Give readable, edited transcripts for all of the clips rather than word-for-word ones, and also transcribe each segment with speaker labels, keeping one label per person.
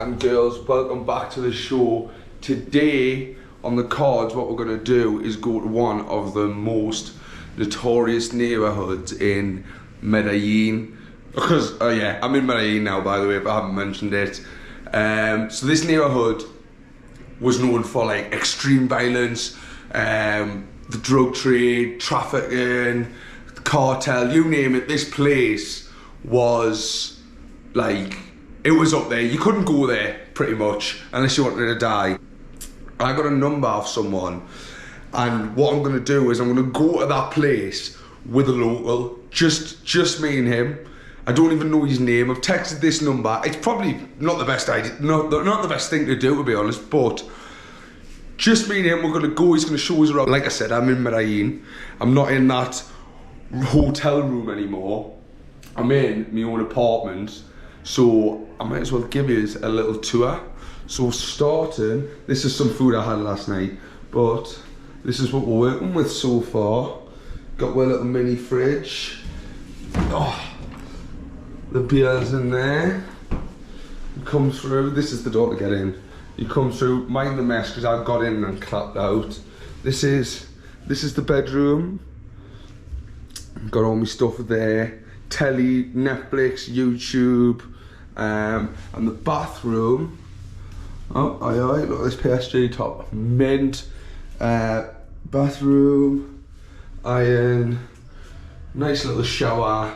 Speaker 1: And girls, welcome back to the show. Today on the cards, what we're going to do is go to one of the most notorious neighbourhoods in Medellin. Because, yeah, I'm in Medellin now, by the way, if I haven't mentioned it. So this neighbourhood was known for like extreme violence, the drug trade, trafficking, cartel, you name it. This place was like, it was up there. You couldn't go there pretty much unless you wanted to die. I got a number of someone, and what I'm gonna do is I'm gonna go to that place with a local, just me and him. I don't even know his name. I've texted this number. It's probably not the best idea, not the best thing to do, to be honest, but just me and him, we're gonna go, he's gonna show us around. Like I said, I'm in Medellin. I'm not in that hotel room anymore. I'm in my own apartment. So I might as well give you a little tour. So starting, this is some food I had last night, but this is what we're working with so far. Got my little mini fridge. Oh, the beer's in there. You come through, this is the door to get in. You come through, mind the mess because I've got in and clapped out. This is the bedroom. Got all my stuff there. Telly, Netflix, YouTube, and the bathroom. Oh, aye, look at this PSG top. Mint, bathroom, iron, nice little shower.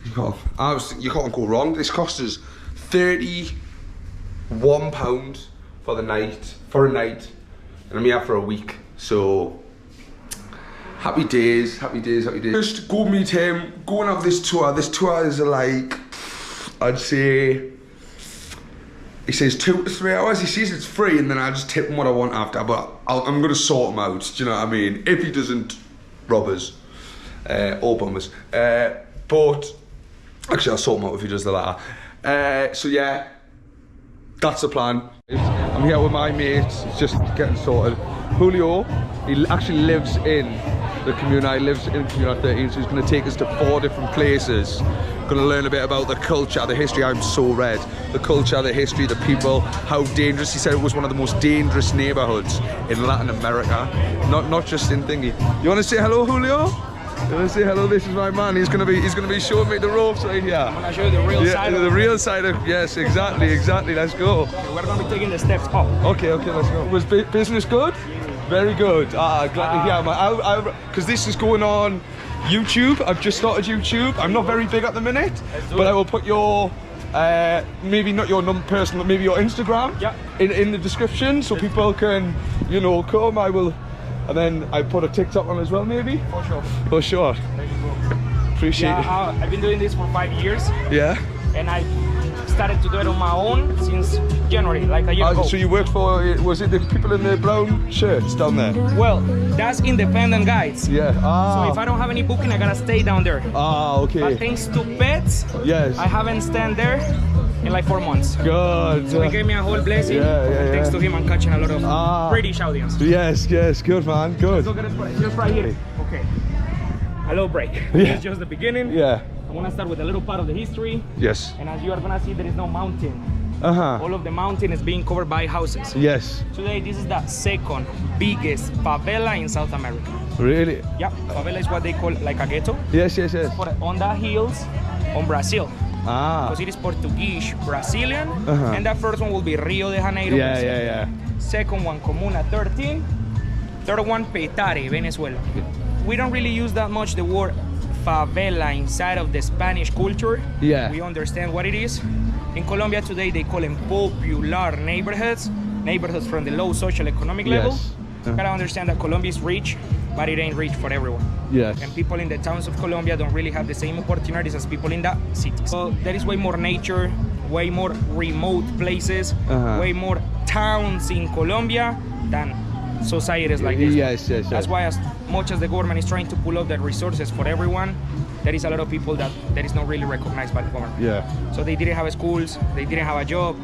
Speaker 1: You can't go wrong. This cost us £31 for a night, and I'm here for a week. So happy days, happy days, happy days. Just go meet him, go and have this tour. This tour is like, I'd say, he says 2 to 3 hours. He says it's free, and then I just tip him what I want after, but I'm gonna sort him out, do you know what I mean? If he doesn't rob us, or bomb us. But, actually I'll sort him out if he does the latter. So yeah, that's the plan. I'm here with my mates, it's just getting sorted. Julio, he actually lives in the Comuna, he lives in Comuna 13, so he's going to take us to 4 different places. Going to learn a bit about the culture, the history. I'm so red. The culture, the history, the people, how dangerous. He said it was one of the most dangerous neighborhoods in Latin America, not just in thingy. You want to say hello, Julio? You want to say hello? This is my man. He's gonna be showing me the ropes right here.
Speaker 2: I'm gonna show you the real side.
Speaker 1: The real side of, yes, exactly. Let's go.
Speaker 2: Okay, we're gonna be taking the steps up.
Speaker 1: Okay, let's go. Was business good? Very good. Glad to hear. Because this is going on YouTube. I've just started YouTube. I'm not very big at the minute, but I will put your maybe not your personal, maybe your Instagram in the description, so people can, you know, come. I will. And then I put a TikTok on as well, maybe?
Speaker 2: For sure.
Speaker 1: For sure.
Speaker 2: There you go.
Speaker 1: Appreciate it.
Speaker 2: I've been doing this for 5 years.
Speaker 1: Yeah?
Speaker 2: And I started to do it on my own since January, like a year ago.
Speaker 1: So you worked for, was it the people in the brown shirts down there?
Speaker 2: Well, that's independent guides.
Speaker 1: Yeah.
Speaker 2: So if I don't have any booking, I gotta stay down there.
Speaker 1: Okay.
Speaker 2: But thanks to pets,
Speaker 1: yes,
Speaker 2: I haven't stand there in like 4 months.
Speaker 1: Good.
Speaker 2: So he gave me a whole blessing. Thanks to him, I'm catching a lot of British audience.
Speaker 1: Yes, good man, good.
Speaker 2: Let's look at it just right here. Okay. A little break.
Speaker 1: Yeah.
Speaker 2: It's just the beginning.
Speaker 1: Yeah.
Speaker 2: I'm gonna start with a little part of the history.
Speaker 1: Yes.
Speaker 2: And as you are gonna see, there is no mountain. All of the mountain is being covered by houses.
Speaker 1: Yes.
Speaker 2: Today, this is the second biggest favela in South America.
Speaker 1: Really?
Speaker 2: Yeah, favela is what they call like a ghetto.
Speaker 1: Yes.
Speaker 2: But on the hills, on Brazil. Because it is Portuguese, Brazilian, and that first one will be Rio de Janeiro.
Speaker 1: Yeah.
Speaker 2: Second one, Comuna 13. Third one, Petare, Venezuela. We don't really use that much the word favela inside of the Spanish culture.
Speaker 1: Yeah.
Speaker 2: We understand what it is. In Colombia today, they call them popular neighborhoods from the low social economic level.
Speaker 1: Yes.
Speaker 2: You gotta understand that Colombia is rich, but it ain't rich for everyone.
Speaker 1: Yes.
Speaker 2: And people in the towns of Colombia don't really have the same opportunities as people in the cities. So there is way more nature, way more remote places, way more towns in Colombia than societies like this.
Speaker 1: Yes.
Speaker 2: That's why as much as the government is trying to pull up the resources for everyone, there is a lot of people that is not really recognized by the government.
Speaker 1: Yeah.
Speaker 2: So they didn't have schools, they didn't have a job.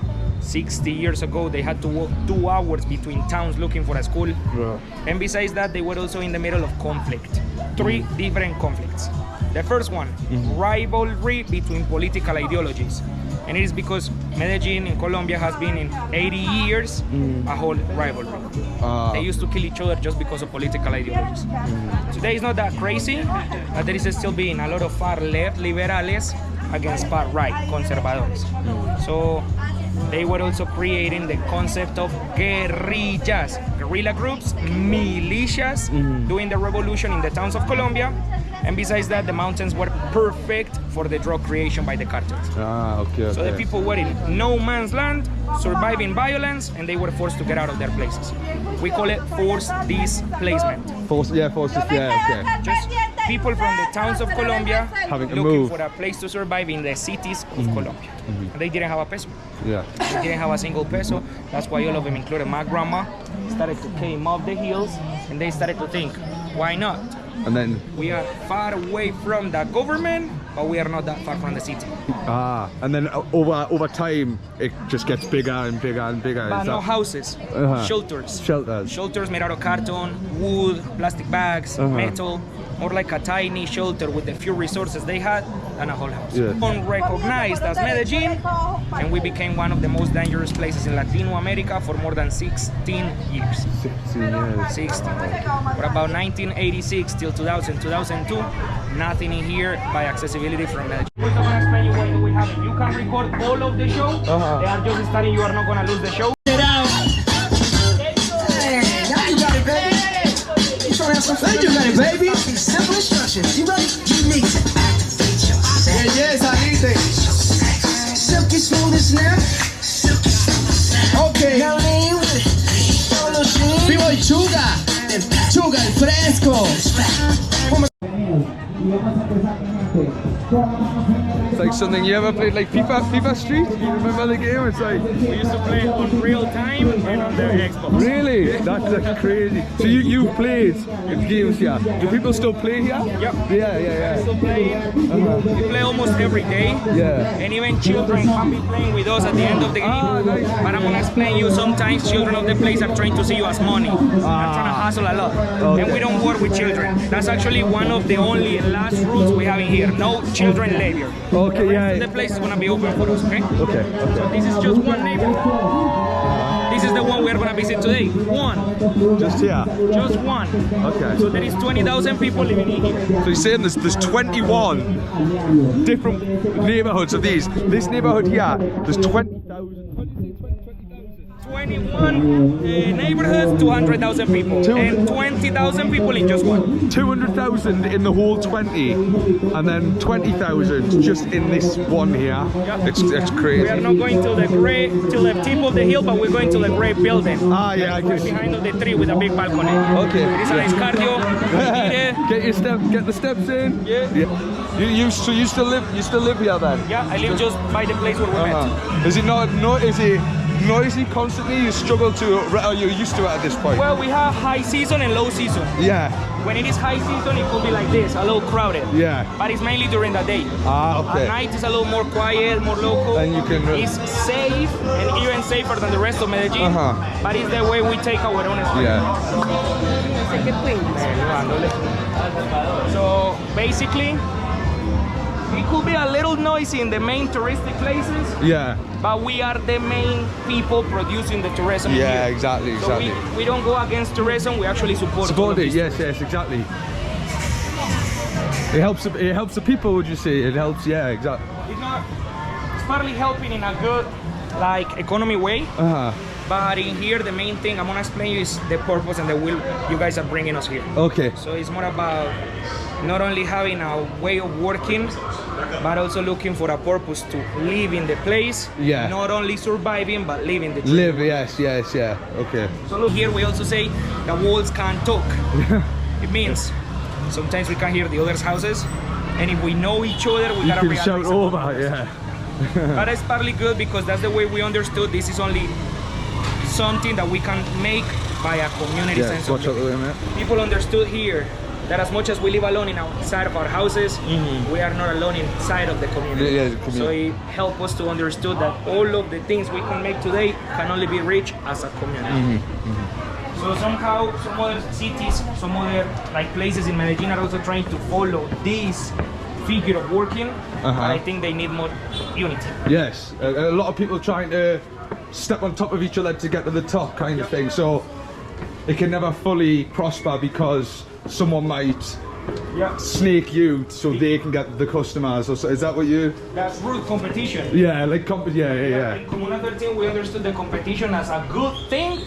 Speaker 2: 60 years ago, they had to walk 2 hours between towns looking for a school.
Speaker 1: Yeah.
Speaker 2: And besides that, they were also in the middle of conflict. 3 different conflicts. The first one, rivalry between political ideologies. And it is because Medellin in Colombia has been in 80 years a whole rivalry. They used to kill each other just because of political ideologies. Today is not that crazy, but there is still being a lot of far left liberales against far right conservadores. So they were also creating the concept of guerrillas, guerrilla groups, militias, doing the revolution in the towns of Colombia. And besides that, the mountains were perfect for the drug creation by the cartels. So the people were in no man's land, surviving violence, and they were forced to get out of their places. We call it forced displacement.
Speaker 3: Forced displacement.
Speaker 2: Just people from the towns of Colombia
Speaker 3: having to
Speaker 2: looking
Speaker 3: move
Speaker 2: for a place to survive in the cities of Colombia. And they didn't have a peso.
Speaker 3: Yeah.
Speaker 2: They didn't have a single peso. That's why all of them, including my grandma, started to came off the hills, and they started to think, why not?
Speaker 3: And then
Speaker 2: We are far away from the government, but we are not that far from the city.
Speaker 3: and then over time it just gets bigger and bigger and bigger.
Speaker 2: But
Speaker 3: Is
Speaker 2: no
Speaker 3: that-
Speaker 2: houses, shelters.
Speaker 3: Shelters.
Speaker 2: Shelters made out of carton, wood, plastic bags, metal. More like a tiny shelter with the few resources they had than a whole house.
Speaker 3: Yeah.
Speaker 2: Unrecognized as Medellin, and we became one of the most dangerous places in Latino America for more than 16 years.
Speaker 3: 16 years.
Speaker 2: 16. For about 1986 till 2000, 2002, nothing in here by accessibility from Medellin. We're going to explain you why do we have it. You can record all of the show. They are just starting. You are not going to lose the show.
Speaker 4: Now you got it, baby. You trying to have some fun? You got it, baby. Simple instructions. You ready? You need to activate your senses. Yes, I need it. Silky smooth as snap. Okay. Now lean with it. Vivo el chuga. Chuga, el fresco.
Speaker 3: It's like something you ever played, like FIFA Street. You remember the game? It's like
Speaker 2: We used to play on real time and on the Xbox.
Speaker 3: really that's crazy. So you played in games here. Do people still play here?
Speaker 2: Yep.
Speaker 3: Yeah.
Speaker 2: Still playing. We play almost every day.
Speaker 3: Yeah.
Speaker 2: And even children can be playing with us at the end of the game.
Speaker 3: Nice.
Speaker 2: But I'm gonna explain you, sometimes children of the place are trying to see you as money. They're trying to hustle a lot.
Speaker 3: Okay.
Speaker 2: And we don't work with children. That's actually one of the only last rules we have in here. No children labor.
Speaker 3: Okay, yeah.
Speaker 2: The place is gonna be open for us, okay?
Speaker 3: Okay.
Speaker 2: So this is just one neighborhood. This is the one we're gonna visit today. One.
Speaker 3: Just here.
Speaker 2: Just one.
Speaker 3: Okay.
Speaker 2: So there is 20,000 people living in here.
Speaker 3: So you're saying there's 21 different neighborhoods of these. This neighborhood here, there's 20,000.
Speaker 2: 21 neighborhoods, 200,000 people. And 20,000 people in just one.
Speaker 3: 200,000 in the whole 20, and then 20,000 just in this one here.
Speaker 2: Yeah.
Speaker 3: It's crazy.
Speaker 2: We are not going to the tip of the hill, but we're going to the great building.
Speaker 3: Yeah, I can see.
Speaker 2: Behind of the tree with a big balcony.
Speaker 3: Okay.
Speaker 2: It's a nice cardio.
Speaker 3: Get the steps in.
Speaker 2: Yeah.
Speaker 3: You still live here then?
Speaker 2: Yeah, I live just by the place where we met.
Speaker 3: Is it is it noisy constantly? You struggle to, or you're used to it at this point?
Speaker 2: Well, we have high season and low season.
Speaker 3: Yeah.
Speaker 2: When it is high season, it could be like this, a little crowded.
Speaker 3: Yeah.
Speaker 2: But it's mainly during the day.
Speaker 3: Okay.
Speaker 2: At night it's a little more quiet, more local.
Speaker 3: And you can.
Speaker 2: It's safe and even safer than the rest of Medellin. But it's the way we take our own space.
Speaker 3: Yeah.
Speaker 2: So basically, it could be a little noisy in the main touristic places.
Speaker 3: Yeah.
Speaker 2: But we are the main people producing the tourism
Speaker 3: Yeah,
Speaker 2: here.
Speaker 3: exactly.
Speaker 2: So we don't go against tourism, we actually support
Speaker 3: it. Yes, exactly. It helps the people, would you say? It helps, yeah, exactly.
Speaker 2: It's partly helping in a good economy way. But in here, the main thing I'm gonna explain you is the purpose and the will you guys are bringing us here.
Speaker 3: Okay.
Speaker 2: So it's more about not only having a way of working, but also looking for a purpose to live in the place.
Speaker 3: Yeah.
Speaker 2: Not only surviving, but living the dream.
Speaker 3: Live, yes, yeah. Okay.
Speaker 2: So look, here we also say the walls can't talk. It means sometimes we can hear the other's houses, and if we know each other, we gotta
Speaker 3: You can shout
Speaker 2: realize
Speaker 3: over, yeah.
Speaker 2: But it's partly good because that's the way we understood this is only something that we can make by a community sense of
Speaker 3: watch out the way, mate.
Speaker 2: people understood here that as much as we live alone inside of our houses, we are not alone inside of the community.
Speaker 3: Yeah, the community.
Speaker 2: So it helped us to understand that all of the things we can make today can only be reached as a community. So somehow some other cities, some other places in Medellin are also trying to follow this figure of working, but I think they need more unity.
Speaker 3: Yes, a lot of people trying to step on top of each other to get to the top kind of thing, so it can never fully prosper because someone might snake you so they can get the customers. So is that what you...
Speaker 2: That's real competition.
Speaker 3: Yeah, like yeah.
Speaker 2: In Comuna 13 we understood the competition as a good thing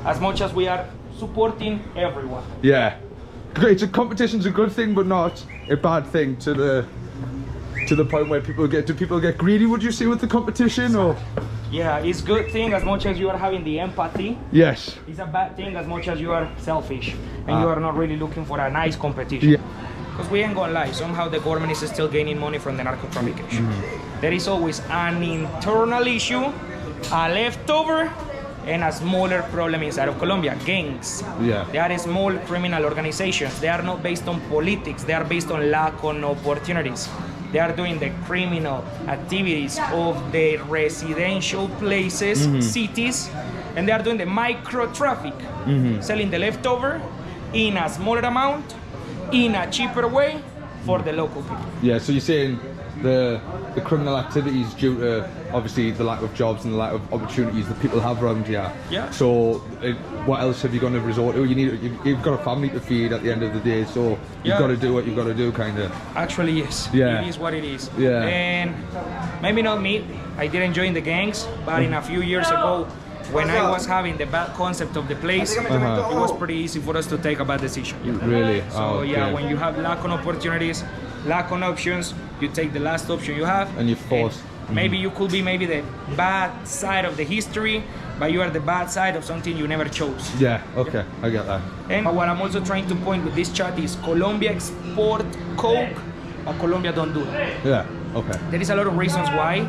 Speaker 2: as much as we are supporting everyone.
Speaker 3: Yeah. Great, so competition's a good thing but not a bad thing to the point where people get greedy, would you say, with the competition, or?
Speaker 2: Yeah, it's good thing as much as you are having the empathy.
Speaker 3: Yes.
Speaker 2: It's a bad thing as much as you are selfish and you are not really looking for a nice competition. Because we ain't gonna lie, somehow the government is still gaining money from the narco traffication. There is always an internal issue, a leftover, and a smaller problem inside of Colombia, gangs. They are small criminal organizations. They are not based on politics, they are based on lack of opportunities. They are doing the criminal activities of the residential places, cities, and they are doing the micro traffic, selling the leftover in a smaller amount, in a cheaper way for the local people.
Speaker 3: Yeah, so you're saying the criminal activities due to obviously the lack of jobs and the lack of opportunities that people have around here.
Speaker 2: Yeah.
Speaker 3: So what else have you got to resort to? You've got a family to feed at the end of the day, so you've got to do what you've got to do, kind of.
Speaker 2: Actually, yes.
Speaker 3: Yeah.
Speaker 2: It is what it is.
Speaker 3: Yeah.
Speaker 2: And maybe not me. I didn't join the gangs, but in a few years ago, when I was having the bad concept of the place, it was pretty easy for us to take a bad decision.
Speaker 3: Really?
Speaker 2: So when you have lack of opportunities, lack of options, you take the last option you have,
Speaker 3: and you force.
Speaker 2: Maybe you could be the bad side of the history, but you are the bad side of something you never chose.
Speaker 3: Yeah, okay, I get that.
Speaker 2: And what I'm also trying to point with this chat is Colombia export coke, but Colombia don't do it.
Speaker 3: Yeah, okay.
Speaker 2: There is a lot of reasons why,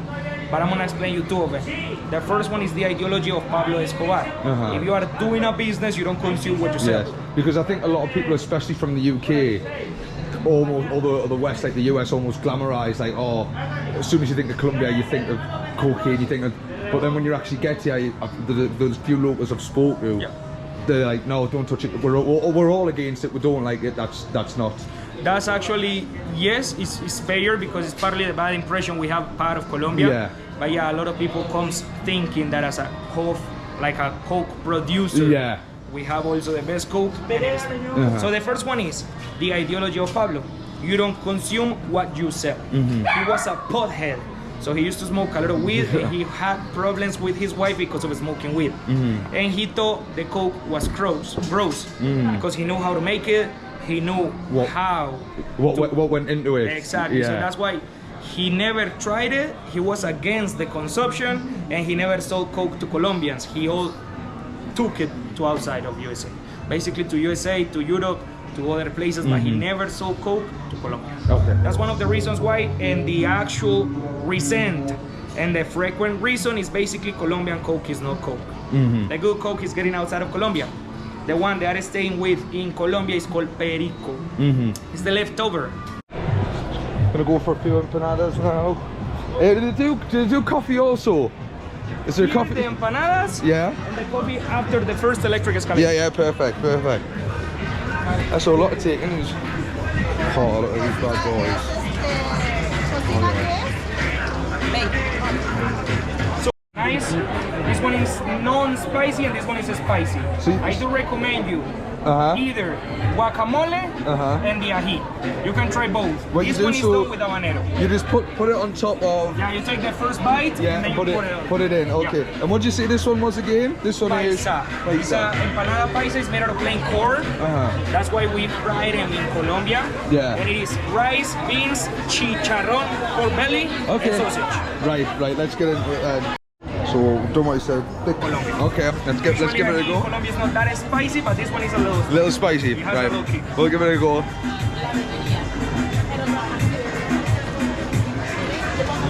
Speaker 2: but I'm gonna explain you two of them. The first one is the ideology of Pablo Escobar. If you are doing a business, you don't consume what you sell.
Speaker 3: Yes, because I think a lot of people, especially from the UK, almost, or the West, like the US, almost glamorize, like, oh, as soon as you think of Colombia, you think of cocaine, you think of, but then when you actually get here, those few locals I've spoke to, they're like, no, don't touch it, we're all against it, we don't like it, that's not.
Speaker 2: That's actually, yes, it's fair because it's partly the bad impression we have part of Colombia. But yeah, a lot of people comes thinking that as a coke producer, we have also the best coke. So the first one is the ideology of Pablo. You don't consume what you sell. He was a pothead, so he used to smoke a lot of weed, and he had problems with his wife because of smoking weed. And he thought the coke was gross because he knew how to make it. He knew
Speaker 3: what went into it.
Speaker 2: Exactly. So that's why he never tried it. He was against the consumption, and he never sold coke to Colombians. He all took it to outside of USA, basically to USA, to Europe, to other places, but he never sold coke to Colombia. That's one of the reasons why, and the actual reason and the frequent reason is basically Colombian coke is not coke. The good coke is getting outside of Colombia. The one they are staying with in Colombia is called Perico. It's the leftover.
Speaker 3: Gonna go for a few empanadas now. Do they do coffee also? Is there coffee?
Speaker 2: The empanadas, and the coffee after the first electric escalator.
Speaker 3: Yeah, perfect. I saw a lot of takings. Oh, look at these bad boys.
Speaker 2: So nice. This one is non-spicy and this one is spicy. So I do recommend you either guacamole and the ají. You can try both. This one is done with habanero.
Speaker 3: You just put it on top of...
Speaker 2: Yeah, you take the first bite and then you
Speaker 3: put it in. Okay. Yeah. And what did you say this one was again? This one is...
Speaker 2: Paisa. Empanada paisa is made out of plain corn. That's why we fry them in Colombia.
Speaker 3: Yeah.
Speaker 2: And it is rice, beans, chicharrón, pork belly, and sausage.
Speaker 3: Right. Let's get into it. So, don't what you said. Okay, let's give it a go.
Speaker 2: Colombia is not that spicy, but this one is a
Speaker 3: little spicy. Right. We'll give it a go.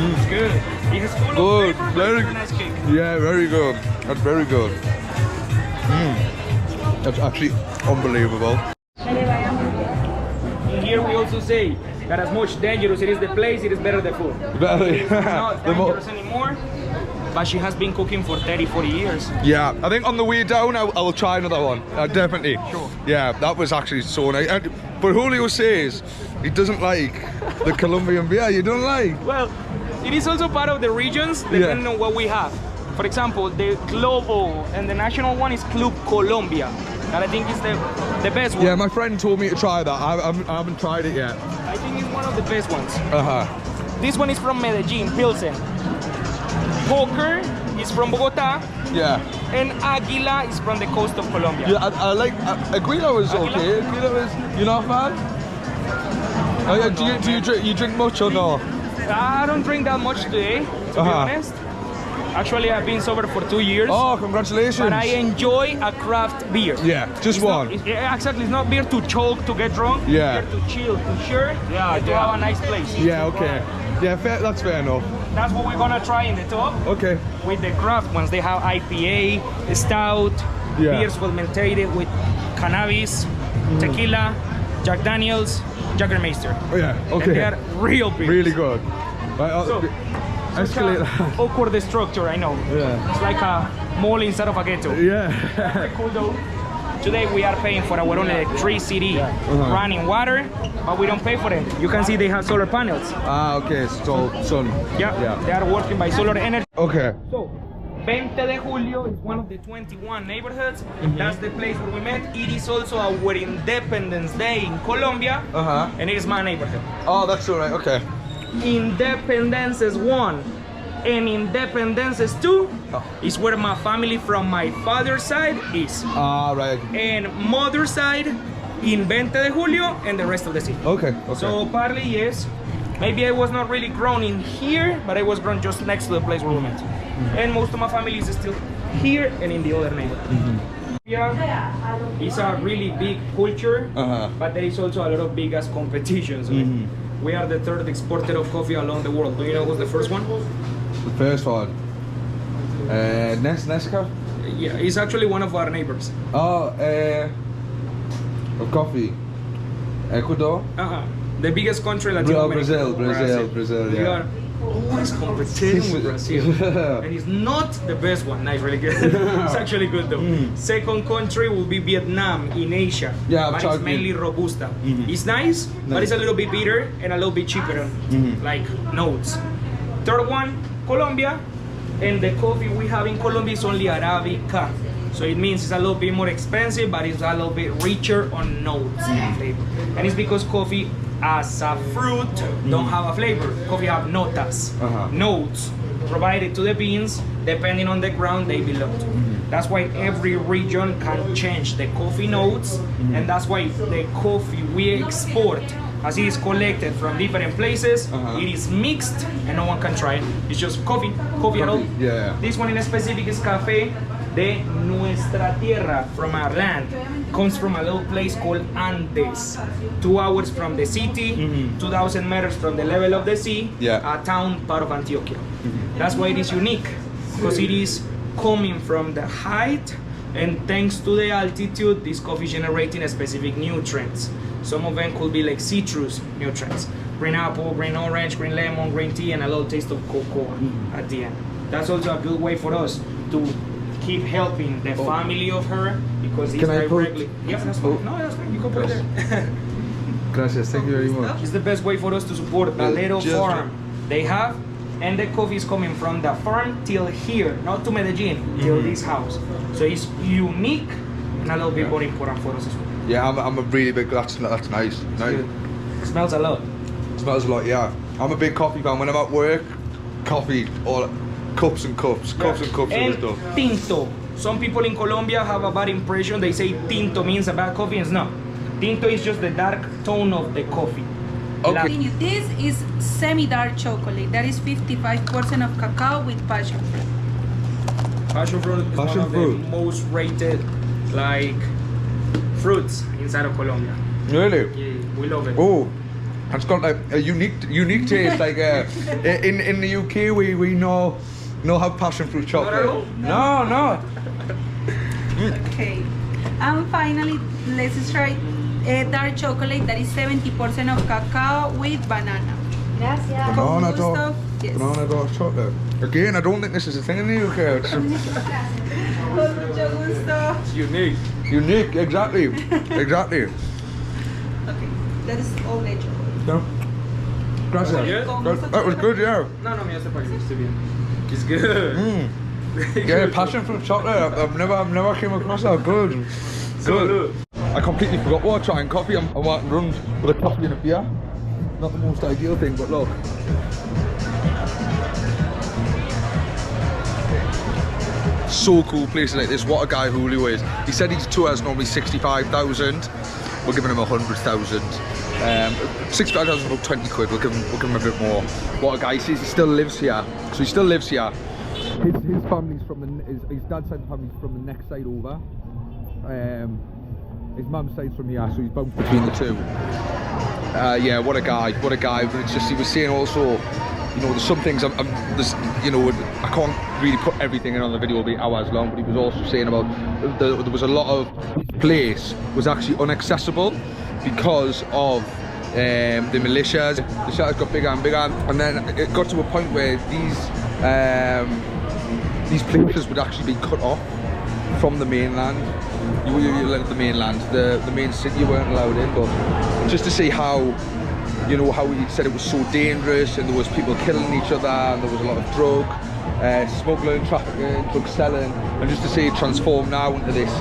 Speaker 2: It's good. It has full of flavor, very nice cake.
Speaker 3: Yeah, very good. That's very good. That's actually unbelievable.
Speaker 2: Here we also say that as much dangerous it is the place, it is better the food.
Speaker 3: Better.
Speaker 2: It's not dangerous anymore. but she has been cooking for 30-40 years.
Speaker 3: Yeah, I think on the way down I will try another one. Definitely.
Speaker 2: Sure.
Speaker 3: Yeah, that was actually so nice. But Julio says he doesn't like the Colombian beer. You don't like?
Speaker 2: Well, it is also part of the regions, depending on what we have. For example, the global and the national one is Club Colombia. That I think is the best one.
Speaker 3: Yeah, my friend told me to try that. I haven't tried it yet.
Speaker 2: I think it's one of the best ones.
Speaker 3: This
Speaker 2: one is from Medellin, Pilsen. Poker is from Bogota.
Speaker 3: Yeah.
Speaker 2: And Aguila is from the coast of Colombia.
Speaker 3: Yeah, I like Aguila was okay. Aguila was. You're not a fan? Do you drink much or no?
Speaker 2: I don't drink that much today, to be honest. Actually, I've been sober for 2 years.
Speaker 3: Oh, congratulations!
Speaker 2: But I enjoy a craft beer.
Speaker 3: Yeah, just one.
Speaker 2: Exactly, it's not beer to choke, to get drunk.
Speaker 3: Yeah.
Speaker 2: It's beer to chill, to share, and to have a nice place.
Speaker 3: Yeah, okay. Yeah, that's fair enough.
Speaker 2: That's what we're gonna try in the top.
Speaker 3: Okay.
Speaker 2: With the craft ones, they have IPA, stout, beers fermented with cannabis, tequila, Jack Daniels, Jägermeister.
Speaker 3: Oh yeah, okay.
Speaker 2: And they are real beers.
Speaker 3: Really good. Right,
Speaker 2: So,
Speaker 3: escalate that.
Speaker 2: awkward the structure, I know.
Speaker 3: Yeah.
Speaker 2: It's like a mall inside of a ghetto.
Speaker 3: Yeah.
Speaker 2: Very cool though. Today we are paying for our own electricity, running water, but we don't pay for it. You can see they have solar panels.
Speaker 3: Ah, okay, so sun.
Speaker 2: Yeah, they are working by solar energy.
Speaker 3: Okay.
Speaker 2: So, 20 de Julio is one of the 21 neighborhoods. That's the place where we met. It is also our Independence Day in Colombia, and it is my neighborhood.
Speaker 3: Oh, that's all right. Okay.
Speaker 2: Independences 1 and Independences 2 is where my family from my father's side is.
Speaker 3: Ah, right.
Speaker 2: And mother's side in 20 de Julio and the rest of the city.
Speaker 3: Okay.
Speaker 2: So partly yes, maybe I was not really grown in here, but I was grown just next to the place where we met. And most of my family is still here and in the other neighborhood. Yeah, it's a really big culture, but there is also a lot of big ass competitions. We are the third exporter of coffee along the world. Do you know what's the first one?
Speaker 3: The first one. Nesca?
Speaker 2: Yeah, it's actually one of our neighbors.
Speaker 3: Oh, of coffee. Ecuador?
Speaker 2: The biggest country in Latin America.
Speaker 3: Brazil,
Speaker 2: We are always competing with Brazil. And it's not the best one. Nice, really good. It's actually good though. Second country will be Vietnam in Asia.
Speaker 3: Yeah,
Speaker 2: but it's mainly Robusta. It's nice, but it's a little bit bitter and a little bit cheaper, like notes. Third one, Colombia. And the coffee we have in Colombia is only Arabica. So it means it's a little bit more expensive, but it's a little bit richer on notes and flavor. And it's because coffee as a fruit don't have a flavor. Coffee have notas, notes provided to the beans depending on the ground they belong to. That's why every region can change the coffee notes, and that's why the coffee we export, as it is collected from different places, it is mixed and no one can try it. It's just coffee at all.
Speaker 3: Yeah.
Speaker 2: This one in specific is Café de Nuestra Tierra, from our land. Comes from a little place called Andes, 2 hours from the city, 2,000 meters from the level of the sea, a town part of Antioquia. That's why it is unique, because it is coming from the height, and thanks to the altitude, this coffee is generating specific nutrients. Some of them could be like citrus nutrients, green apple, green orange, green lemon, green tea, and a little taste of cocoa at the end. That's also a good way for us to keep helping the family of her, because it's directly. Yes, that's fine. No, that's fine. You can put it there.
Speaker 3: Gracias, thank you very much.
Speaker 2: It's the best way for us to support a little farm they have, and the coffee is coming from the farm till here, not to Medellin, till this house. So it's unique and a little bit more important for us as well.
Speaker 3: Yeah, I'm a really big. That's nice.
Speaker 2: It smells a lot.
Speaker 3: Smells a lot. Yeah, I'm a big coffee fan. When I'm at work, coffee, all cups and cups of stuff.
Speaker 2: Tinto. Some people in Colombia have a bad impression. They say tinto means a bad coffee, and it's not. Tinto is just the dark tone of the coffee.
Speaker 5: Okay. This is semi-dark chocolate. That is 55% of cacao with passion fruit.
Speaker 2: Passion fruit is one of the most rated fruits inside of Colombia.
Speaker 3: Really?
Speaker 2: Yeah, we love it.
Speaker 3: Oh, it's got like a unique taste. Like in the UK, we know have passion fruit chocolate. No.
Speaker 5: Okay. And finally, let's try dark chocolate that is 70% of cacao with banana.
Speaker 3: Banana
Speaker 5: Con gusto Yes.
Speaker 3: Banana dark chocolate. Again, I don't think this is a thing in the UK. It's
Speaker 5: Con mucho gusto.
Speaker 2: Unique.
Speaker 3: unique, exactly. Exactly.
Speaker 5: Okay, that is all natural.
Speaker 3: No. Gracias. That was good, yeah.
Speaker 2: No, me hace para que esté bien. It's good.
Speaker 3: Yeah, passion fruit chocolate. I've never came across that. Good. Good. I completely forgot what trying coffee. I'm walking around with a coffee and a beer. Not the most ideal thing, but look. So cool places like this. What a guy Julio is. He said his tour is normally 65,000. We're giving him 100,000. 65,000 about 20 quid. We'll give him a bit more. What a guy. He says he still lives here. So he still lives here. His family's from his dad's side of the family's from the next side over. His mum's side's from here, so he's bounced between the two. Yeah, what a guy, what a guy. But it's just, he was saying also, you know, there's some things there's, you know, I can't really put everything in on the video, it'll be hours long, but he was also saying about there was a lot of place was actually inaccessible because of the militias. The shelters got bigger and bigger, and then it got to a point where these places would actually be cut off from the mainland. You let the mainland, the main city, you weren't allowed in, but just to see how, you know, how he said it was so dangerous and there was people killing each other and there was a lot of drug smuggling, trafficking, drug selling, and just to see it transform now into this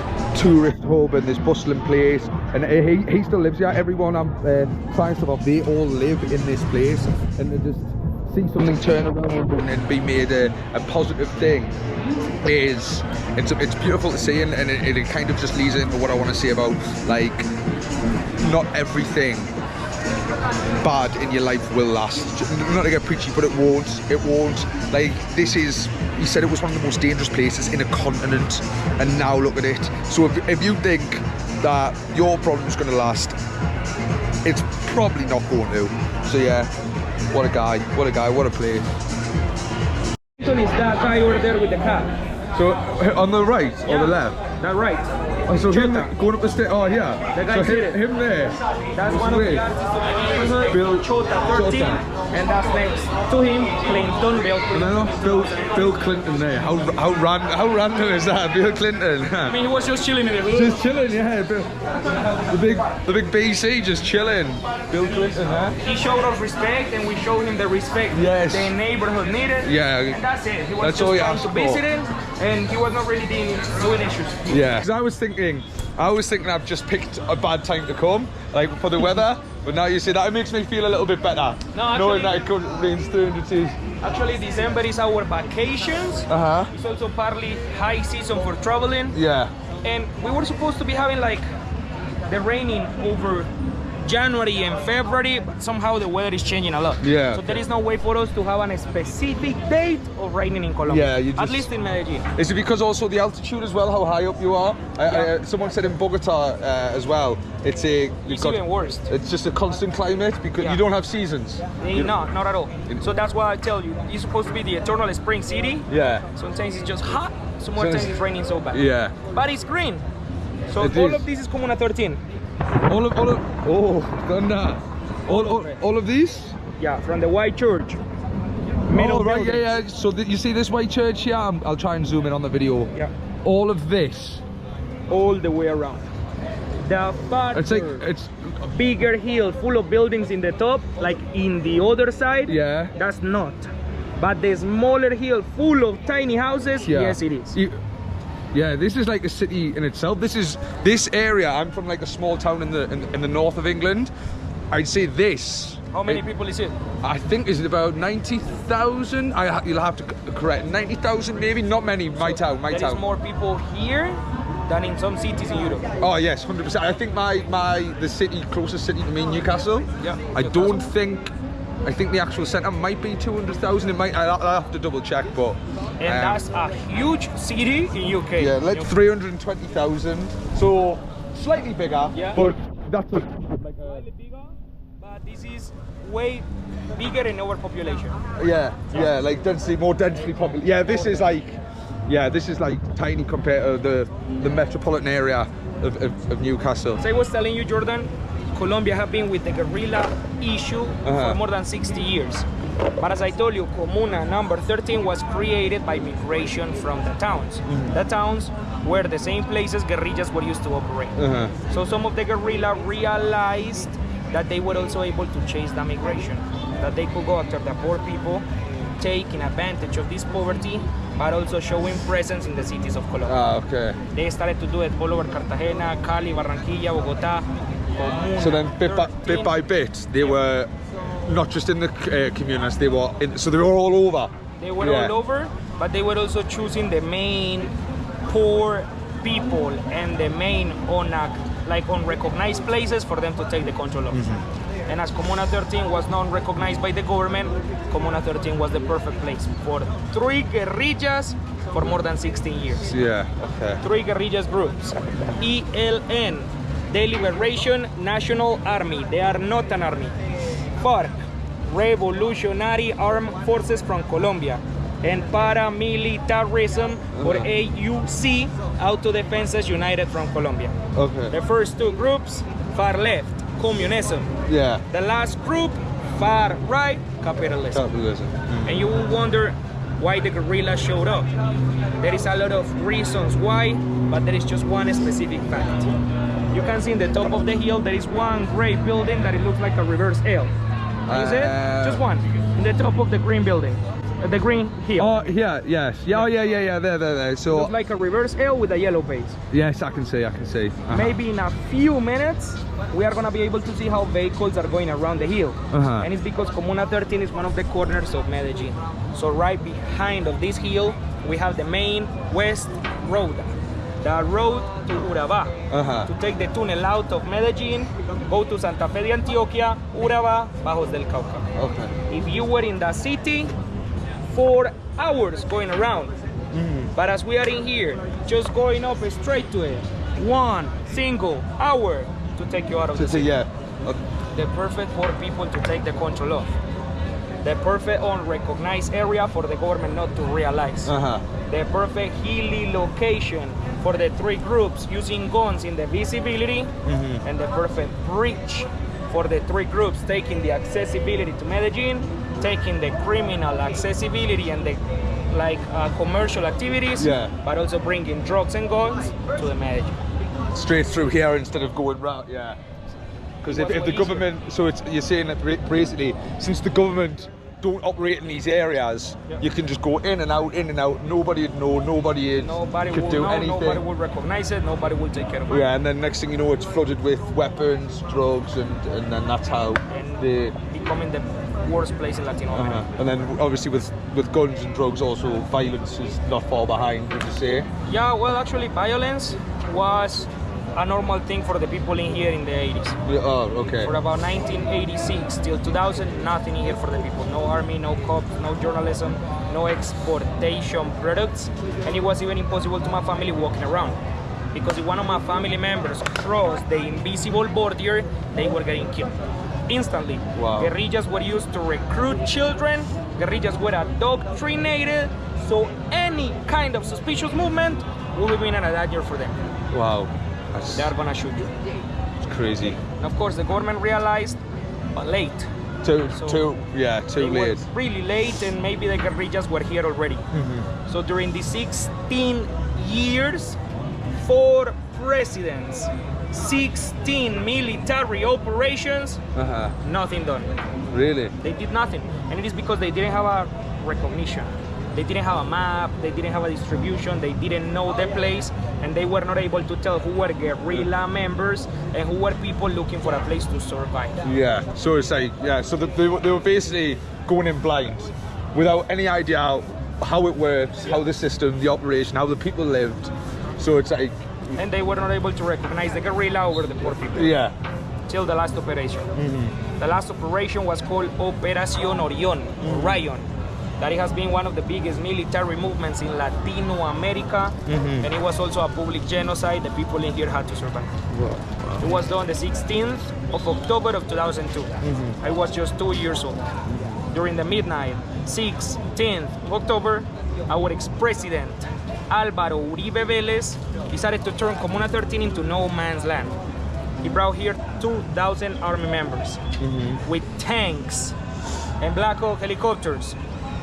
Speaker 3: tourist hub and this bustling place. And he still lives here. Everyone I'm trying stuff off, they all live in this place, and to just see something turn around and be made a positive thing is it's beautiful to see, and it kind of just leads into what I want to say about, like, not everything bad in your life will last. Not to get preachy, but it won't. Like, this is, he said it was one of the most dangerous places in a continent, and now look at it. So if you think that your problem's going to last, it's probably not going to. So yeah, what a guy, what a place.
Speaker 2: Is that guy over there with the cat?
Speaker 3: So on the right or the left?
Speaker 2: That right.
Speaker 3: Oh, so him
Speaker 2: Chota.
Speaker 3: going up the stairs. Oh yeah.
Speaker 2: The guy
Speaker 3: So
Speaker 2: did it.
Speaker 3: him there.
Speaker 2: That's one of the artists of the neighborhood,
Speaker 3: Bill
Speaker 2: Chota 13, and that's next to him, Clinton, Bill Clinton.
Speaker 3: No, Bill Clinton there. How random is that? Bill Clinton.
Speaker 2: I mean, he was just chilling in the room.
Speaker 3: Just chilling, yeah. The big BC just chilling. Bill Clinton, huh?
Speaker 2: He showed us respect, and we showed him the respect
Speaker 3: Yes.
Speaker 2: the neighborhood needed.
Speaker 3: Yeah.
Speaker 2: And that's it. He was
Speaker 3: That's
Speaker 2: just
Speaker 3: all you
Speaker 2: trying
Speaker 3: ask
Speaker 2: to
Speaker 3: for.
Speaker 2: visit him, and he was not really doing issues.
Speaker 3: Yeah. Because I was thinking I've just picked a bad time to come, like for the weather. But now you say that, it makes me feel a little bit better.
Speaker 2: No, actually,
Speaker 3: knowing that it could rain 300 days.
Speaker 2: Actually, December is our vacations. It's also partly high season for traveling.
Speaker 3: Yeah.
Speaker 2: And we were supposed to be having like the raining over January and February, but somehow the weather is changing a lot.
Speaker 3: Yeah.
Speaker 2: So there is no way for us to have a specific date of raining in Colombia.
Speaker 3: Yeah,
Speaker 2: at least in Medellin.
Speaker 3: Is it because also the altitude as well, how high up you are? Someone said in Bogota as well, it's
Speaker 2: even worse.
Speaker 3: It's just a constant climate because
Speaker 2: Yeah.
Speaker 3: you don't have seasons.
Speaker 2: No, not at all. So that's why I tell you, it's supposed to be the eternal spring city.
Speaker 3: Yeah.
Speaker 2: Sometimes it's just hot, sometimes it's raining so bad.
Speaker 3: Yeah.
Speaker 2: But it's green. So
Speaker 3: It
Speaker 2: all
Speaker 3: is.
Speaker 2: of this is Comuna 13.
Speaker 3: All of thunder. All of these?
Speaker 2: Yeah, from the white church. Middle
Speaker 3: Oh right,
Speaker 2: building.
Speaker 3: yeah. So you see this white church here? I'll try and zoom in on the video.
Speaker 2: Yeah.
Speaker 3: All of this.
Speaker 2: All the way around. The farther,
Speaker 3: It's like it's
Speaker 2: bigger hill full of buildings in the top, like in the other side.
Speaker 3: Yeah.
Speaker 2: That's not. But the smaller hill full of tiny houses,
Speaker 3: yeah.
Speaker 2: yes it is.
Speaker 3: Yeah, this is like a city in itself. This area. I'm from like a small town in the north of England. I'd say this.
Speaker 2: How many people is it?
Speaker 3: I think is it about 90,000. You'll have to correct. 90,000 maybe. Not many. My town.
Speaker 2: There is more people here than in some cities in Europe.
Speaker 3: Oh yes, 100%. I think the closest city to me, Newcastle.
Speaker 2: Yeah.
Speaker 3: I think the actual centre might be 200,000. It might. I'll have to double check, but.
Speaker 2: And that's a huge city in UK.
Speaker 3: Yeah, like 320,000. So slightly bigger.
Speaker 2: Yeah.
Speaker 3: But that's like
Speaker 2: Slightly bigger, but this is way bigger in overpopulation.
Speaker 3: yeah, like more densely populated. Yeah, this is like tiny compared to the metropolitan area of Newcastle.
Speaker 2: So I was telling you, Jordan, Colombia have been with the guerrilla issue for more than 60 years. But as I told you, Comuna number 13 was created by migration from the towns. The towns were the same places guerrillas were used to operate. So some of the guerrilla realized that they were also able to chase the migration, that they could go after the poor people, taking advantage of this poverty, but also showing presence in the cities of Colombia.
Speaker 3: Okay.
Speaker 2: They started to do it all over Cartagena, Cali, Barranquilla, Bogotá, Comuna.
Speaker 3: So then, bit by bit, they were not just in the communities. They were so they were all over.
Speaker 2: They were all over, but they were also choosing the main poor people and the main unrecognized places for them to take the control of. And as Comuna 13 was not recognized by the government, Comuna 13 was the perfect place for 3 guerrillas for more than 16 years.
Speaker 3: Yeah, okay.
Speaker 2: 3 guerrillas groups. ELN, the Liberation National Army. They are not an army. FARC, Revolutionary Armed Forces from Colombia. And paramilitarism, or AUC, Autodefensas United from Colombia.
Speaker 3: Okay.
Speaker 2: The first 2 groups, far left, communism.
Speaker 3: Yeah.
Speaker 2: The last group, far right, capitalism. And you will wonder why the guerrilla showed up. There is a lot of reasons why, but there is just one specific fact. You can see in the top of the hill, there is one gray building that it looks like a reverse L. Is it? Just one, in the top of the green building. The green hill.
Speaker 3: Oh, yeah, yes. Yeah, oh, yeah, there. So
Speaker 2: looks like a reverse L with a yellow base.
Speaker 3: yes, I can see.
Speaker 2: Maybe in a few minutes, we are gonna be able to see how vehicles are going around the hill. And it's because Comuna 13 is one of the corners of Medellin. So right behind of this hill, we have the main west road. The road to Urabá, to take the tunnel out of Medellin, go to Santa Fe de Antioquia, Urabá, Bajos del Cauca.
Speaker 3: Okay.
Speaker 2: If you were in the city, 4 hours going around. But as we are in here, just going up straight to it, 1 single hour to take you out of the city.
Speaker 3: Yeah.
Speaker 2: The perfect for people to take the control of. The perfect unrecognized area for the government not to realize. The perfect hilly location for the 3 groups using guns in the visibility, and the perfect bridge for the 3 groups taking the accessibility to Medellin, taking the criminal accessibility and the commercial activities, but also bringing drugs and guns to the Medellin.
Speaker 3: Straight through here instead of going round, because if the government, so it's, you're saying that basically since the government don't operate in these areas, you can just go in and out, nobody would know, nobody could do anything.
Speaker 2: Nobody will recognize it, nobody will take care of it.
Speaker 3: Yeah, and then next thing you know, it's flooded with weapons, drugs, and then that's how they
Speaker 2: becoming the worst place in Latin America.
Speaker 3: And then obviously with guns and drugs also, violence is not far behind, would you say?
Speaker 2: Yeah, well actually violence was a normal thing for the people in here in the 80s.
Speaker 3: Yeah, oh, okay.
Speaker 2: For about 1986 till 2000, nothing in here for the people. No army, no cops, no journalism, no exportation products. And it was even impossible to my family walking around. Because if one of my family members crossed the invisible border, they were getting killed. Instantly.
Speaker 3: Wow.
Speaker 2: Guerrillas were used to recruit children. Guerrillas were indoctrinated. So any kind of suspicious movement will be a danger for them.
Speaker 3: Wow.
Speaker 2: They are gonna shoot you.
Speaker 3: It's crazy.
Speaker 2: And of course, the government realized, but late.
Speaker 3: Too
Speaker 2: They
Speaker 3: late.
Speaker 2: were really late, and maybe the guerrillas were here already. So during the 16 years, 4 presidents, 16 military operations, nothing done.
Speaker 3: Really?
Speaker 2: They did nothing, and it is because they didn't have a recognition. They didn't have a map, they didn't have a distribution, they didn't know the place, and they were not able to tell who were guerrilla members and who were people looking for a place to survive.
Speaker 3: Yeah, so it's like, so they were basically going in blind, without any idea how it works, how the system, the operation, how the people lived. So it's like...
Speaker 2: And they were not able to recognize the guerrilla over the poor people.
Speaker 3: Yeah.
Speaker 2: Till the last operation. The last operation was called Operación Orion. That it has been one of the biggest military movements in Latino America, and it was also a public genocide. The people in here had to survive. Wow. It was done the 16th of October of 2002. I was just 2 years old. During the midnight, 16th of October, our ex-president, Álvaro Uribe Vélez, decided to turn Comuna 13 into no man's land. He brought here 2,000 army members with tanks, and Black Hawk helicopters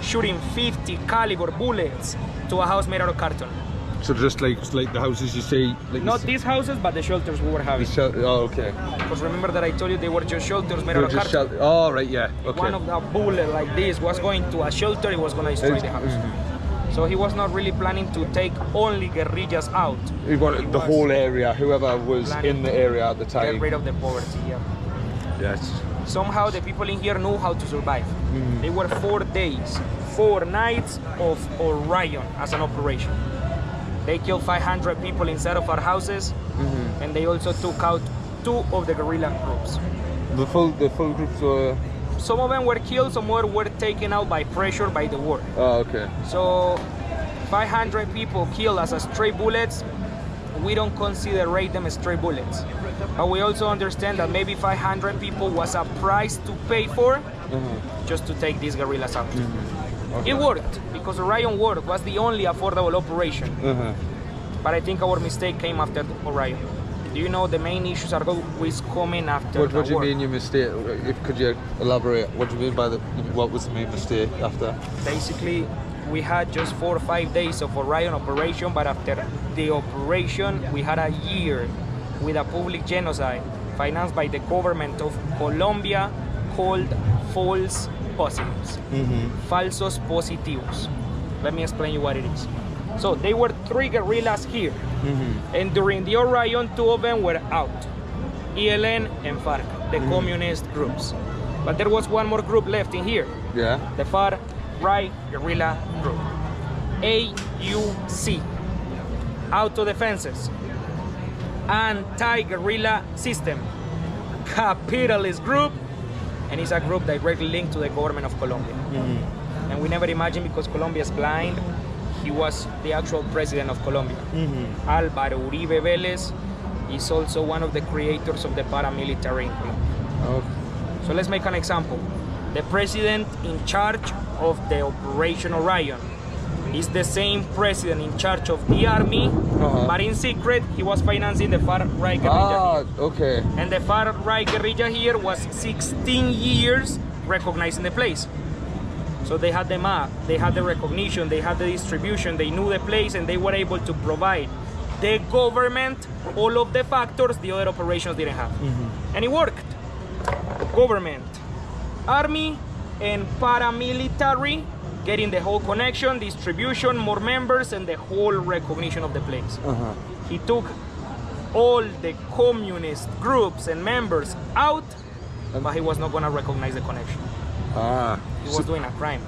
Speaker 2: shooting 50 caliber bullets to a house made out of carton.
Speaker 3: So just like the houses you see, like
Speaker 2: Not these houses, but the shelters we were having.
Speaker 3: Oh, okay.
Speaker 2: Because remember that I told you they were just shelters made out of carton.
Speaker 3: Oh, right, yeah. Okay.
Speaker 2: One of the bullet like this was going to a shelter, it was going to destroy the house. So he was not really planning to take only guerrillas out.
Speaker 3: He wanted the whole area, whoever was in the area at the time.
Speaker 2: Get rid of the poverty, yeah.
Speaker 3: Yes.
Speaker 2: Somehow the people in here knew how to survive. They were 4 days, 4 nights of Orion as an operation. They killed 500 people inside of our houses, and they also took out 2 of the guerrilla groups.
Speaker 3: The full groups were...
Speaker 2: Some of them were killed, some more were taken out by pressure by the war.
Speaker 3: Oh, okay.
Speaker 2: So 500 people killed as a stray bullets, we don't consider them as stray bullets. But we also understand that maybe 500 people was a price to pay for just to take these guerrillas out. Okay. It worked, because Orion worked, was the only affordable operation. But I think our mistake came after Orion. Do you know the main issues are always coming after
Speaker 3: What
Speaker 2: the
Speaker 3: do you
Speaker 2: war?
Speaker 3: mean your mistake? Could you elaborate? What do you mean by what was the main mistake after?
Speaker 2: Basically, we had just 4 or 5 days of Orion operation, but after the operation, we had a year with a public genocide financed by the government of Colombia called false positives. Falsos positivos. Let me explain you what it is. So they were 3 guerrillas here, and during the Orion, 2 of them were out, ELN and FARC, the communist groups. But there was one more group left in here, the far right guerrilla group, AUC, Auto Defenses, Anti-Guerrilla System, capitalist group, and it's a group directly linked to the government of Colombia. And we never imagined, because Colombia is blind, he was the actual president of Colombia. Álvaro Uribe Vélez is also one of the creators of the paramilitary in Colombia. So let's make an example. The president in charge of the Operation Orion is the same president in charge of the army, but in secret he was financing the far-right guerrilla here.
Speaker 3: Okay.
Speaker 2: And the far-right guerrilla here was 16 years recognizing the place. So they had the map, they had the recognition, they had the distribution, they knew the place, and they were able to provide the government all of the factors the other operations didn't have. And it worked. Government, army, and paramilitary getting the whole connection, distribution, more members, and the whole recognition of the place. He took all the communist groups and members out, but he was not going to recognize the connection. He was doing a crime.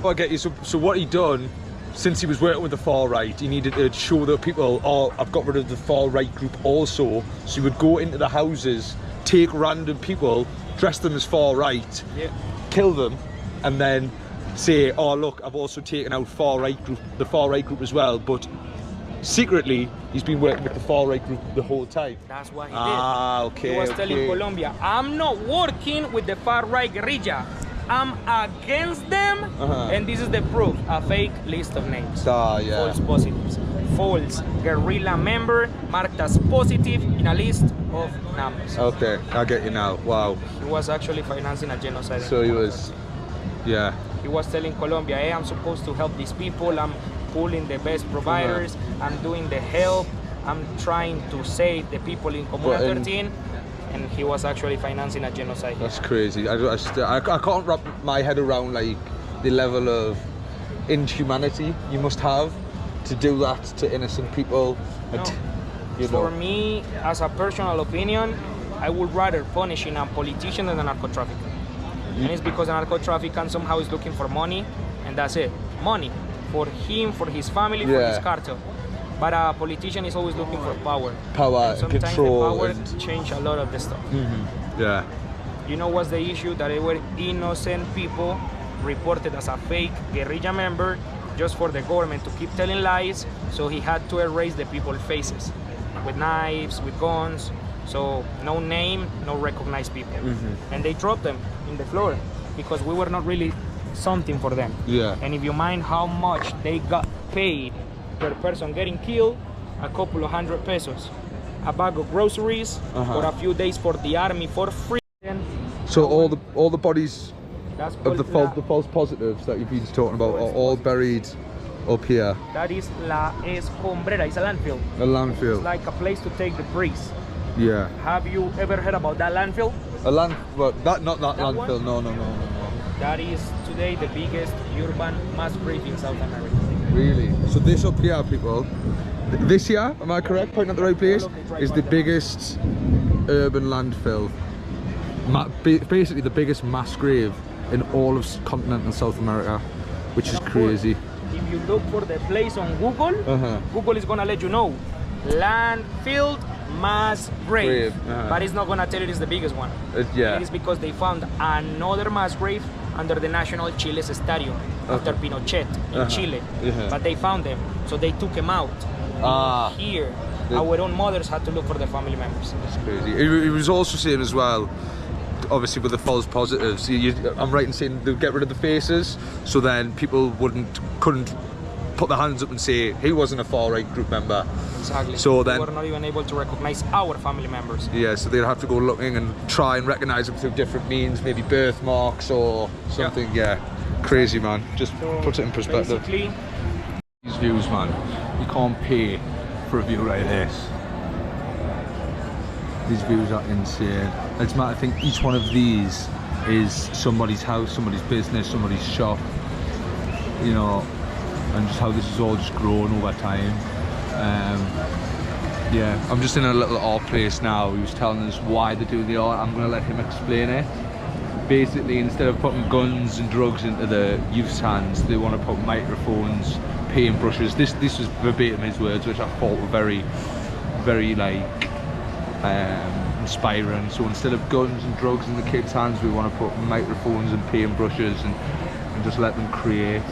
Speaker 3: Oh, I get you. So what he done, since he was working with the far right, he needed to show the people, oh, I've got rid of the far right group also. So he would go into the houses, take random people, dress them as far right, kill them, and then say, oh look, I've also taken out the far right group as well, but secretly he's been working with the far right group the whole time.
Speaker 2: That's what he did.
Speaker 3: Okay.
Speaker 2: He was telling Colombia, I'm not working with the far right guerrilla. I'm against them, and this is the proof, a fake list of names. False positives. False guerrilla member marked as positive in a list of numbers.
Speaker 3: Okay, I get you now. Wow.
Speaker 2: He was actually financing a genocide.
Speaker 3: So he was,
Speaker 2: He was telling Colombia, hey, I'm supposed to help these people, I'm pulling the best providers, I'm doing the help, I'm trying to save the people in Comuna 13. And he was actually financing a genocide.
Speaker 3: That's crazy. I can't wrap my head around like the level of inhumanity you must have to do that to innocent people.
Speaker 2: No. For me, as a personal opinion, I would rather punishing a politician than a narco-trafficker. And it's because a narco-trafficker somehow is looking for money, and that's it. Money for him, for his family, for his cartel. But a politician is always looking for power.
Speaker 3: Power,
Speaker 2: and
Speaker 3: control.
Speaker 2: Sometimes the power change a lot of the stuff. You know what's the issue? That they were innocent people reported as a fake guerrilla member just for the government to keep telling lies. So he had to erase the people's faces with knives, with guns. So no name, no recognized people. And they dropped them in the floor because we were not really something for them. And if you mind how much they got paid per person getting killed, a couple of $100 pesos, a bag of groceries for a few days for the army for free.
Speaker 3: So all the bodies
Speaker 2: That's
Speaker 3: of the
Speaker 2: called
Speaker 3: false positives that you've been talking about are all buried up here.
Speaker 2: That is La Escombrera. It's a landfill.
Speaker 3: A landfill.
Speaker 2: It's like a place to take debris.
Speaker 3: Yeah.
Speaker 2: Have you ever heard about that landfill?
Speaker 3: Well, not that landfill.
Speaker 2: One?
Speaker 3: No.
Speaker 2: That is today the biggest urban mass grave in South America.
Speaker 3: Really? So this up here, people, this here, am I correct, pointing at the right place, is the biggest urban landfill. Basically the biggest mass grave in all of continental South America, which is crazy.
Speaker 2: If you look for the place on Google, Google is gonna let you know landfill mass grave, but it's not gonna tell you it's the biggest one.
Speaker 3: Yeah.
Speaker 2: It is because they found another mass grave under the National Chile's Stadium after Pinochet in Chile, but they found them, so they took them out. Here, our own mothers had to look for their family members.
Speaker 3: That's crazy. He was also saying as well, obviously with the false positives, I'm right in saying they'll get rid of the faces, so then people couldn't put their hands up and say he wasn't a far-right group member.
Speaker 2: Exactly.
Speaker 3: So then
Speaker 2: we were not even able to recognize our family members.
Speaker 3: Yeah, so they'd have to go looking and try and recognize them through different means, maybe birthmarks or something. Yeah, crazy, man. Just puts it in perspective.
Speaker 2: Basically,
Speaker 3: These views, man, you can't pay for a view like this. These views are insane. It's mad. I think each one of these is somebody's house, somebody's business, somebody's shop, you know, and just how this has all just grown over time. Yeah, I'm just in a little art place now. He was telling us why they do the art. I'm going to let him explain it. Basically, instead of putting guns and drugs into the youth's hands, they want to put microphones, paintbrushes. This was verbatim his words, which I thought were very, very like inspiring. So instead of guns and drugs in the kids' hands, we want to put microphones and paintbrushes and just let them create.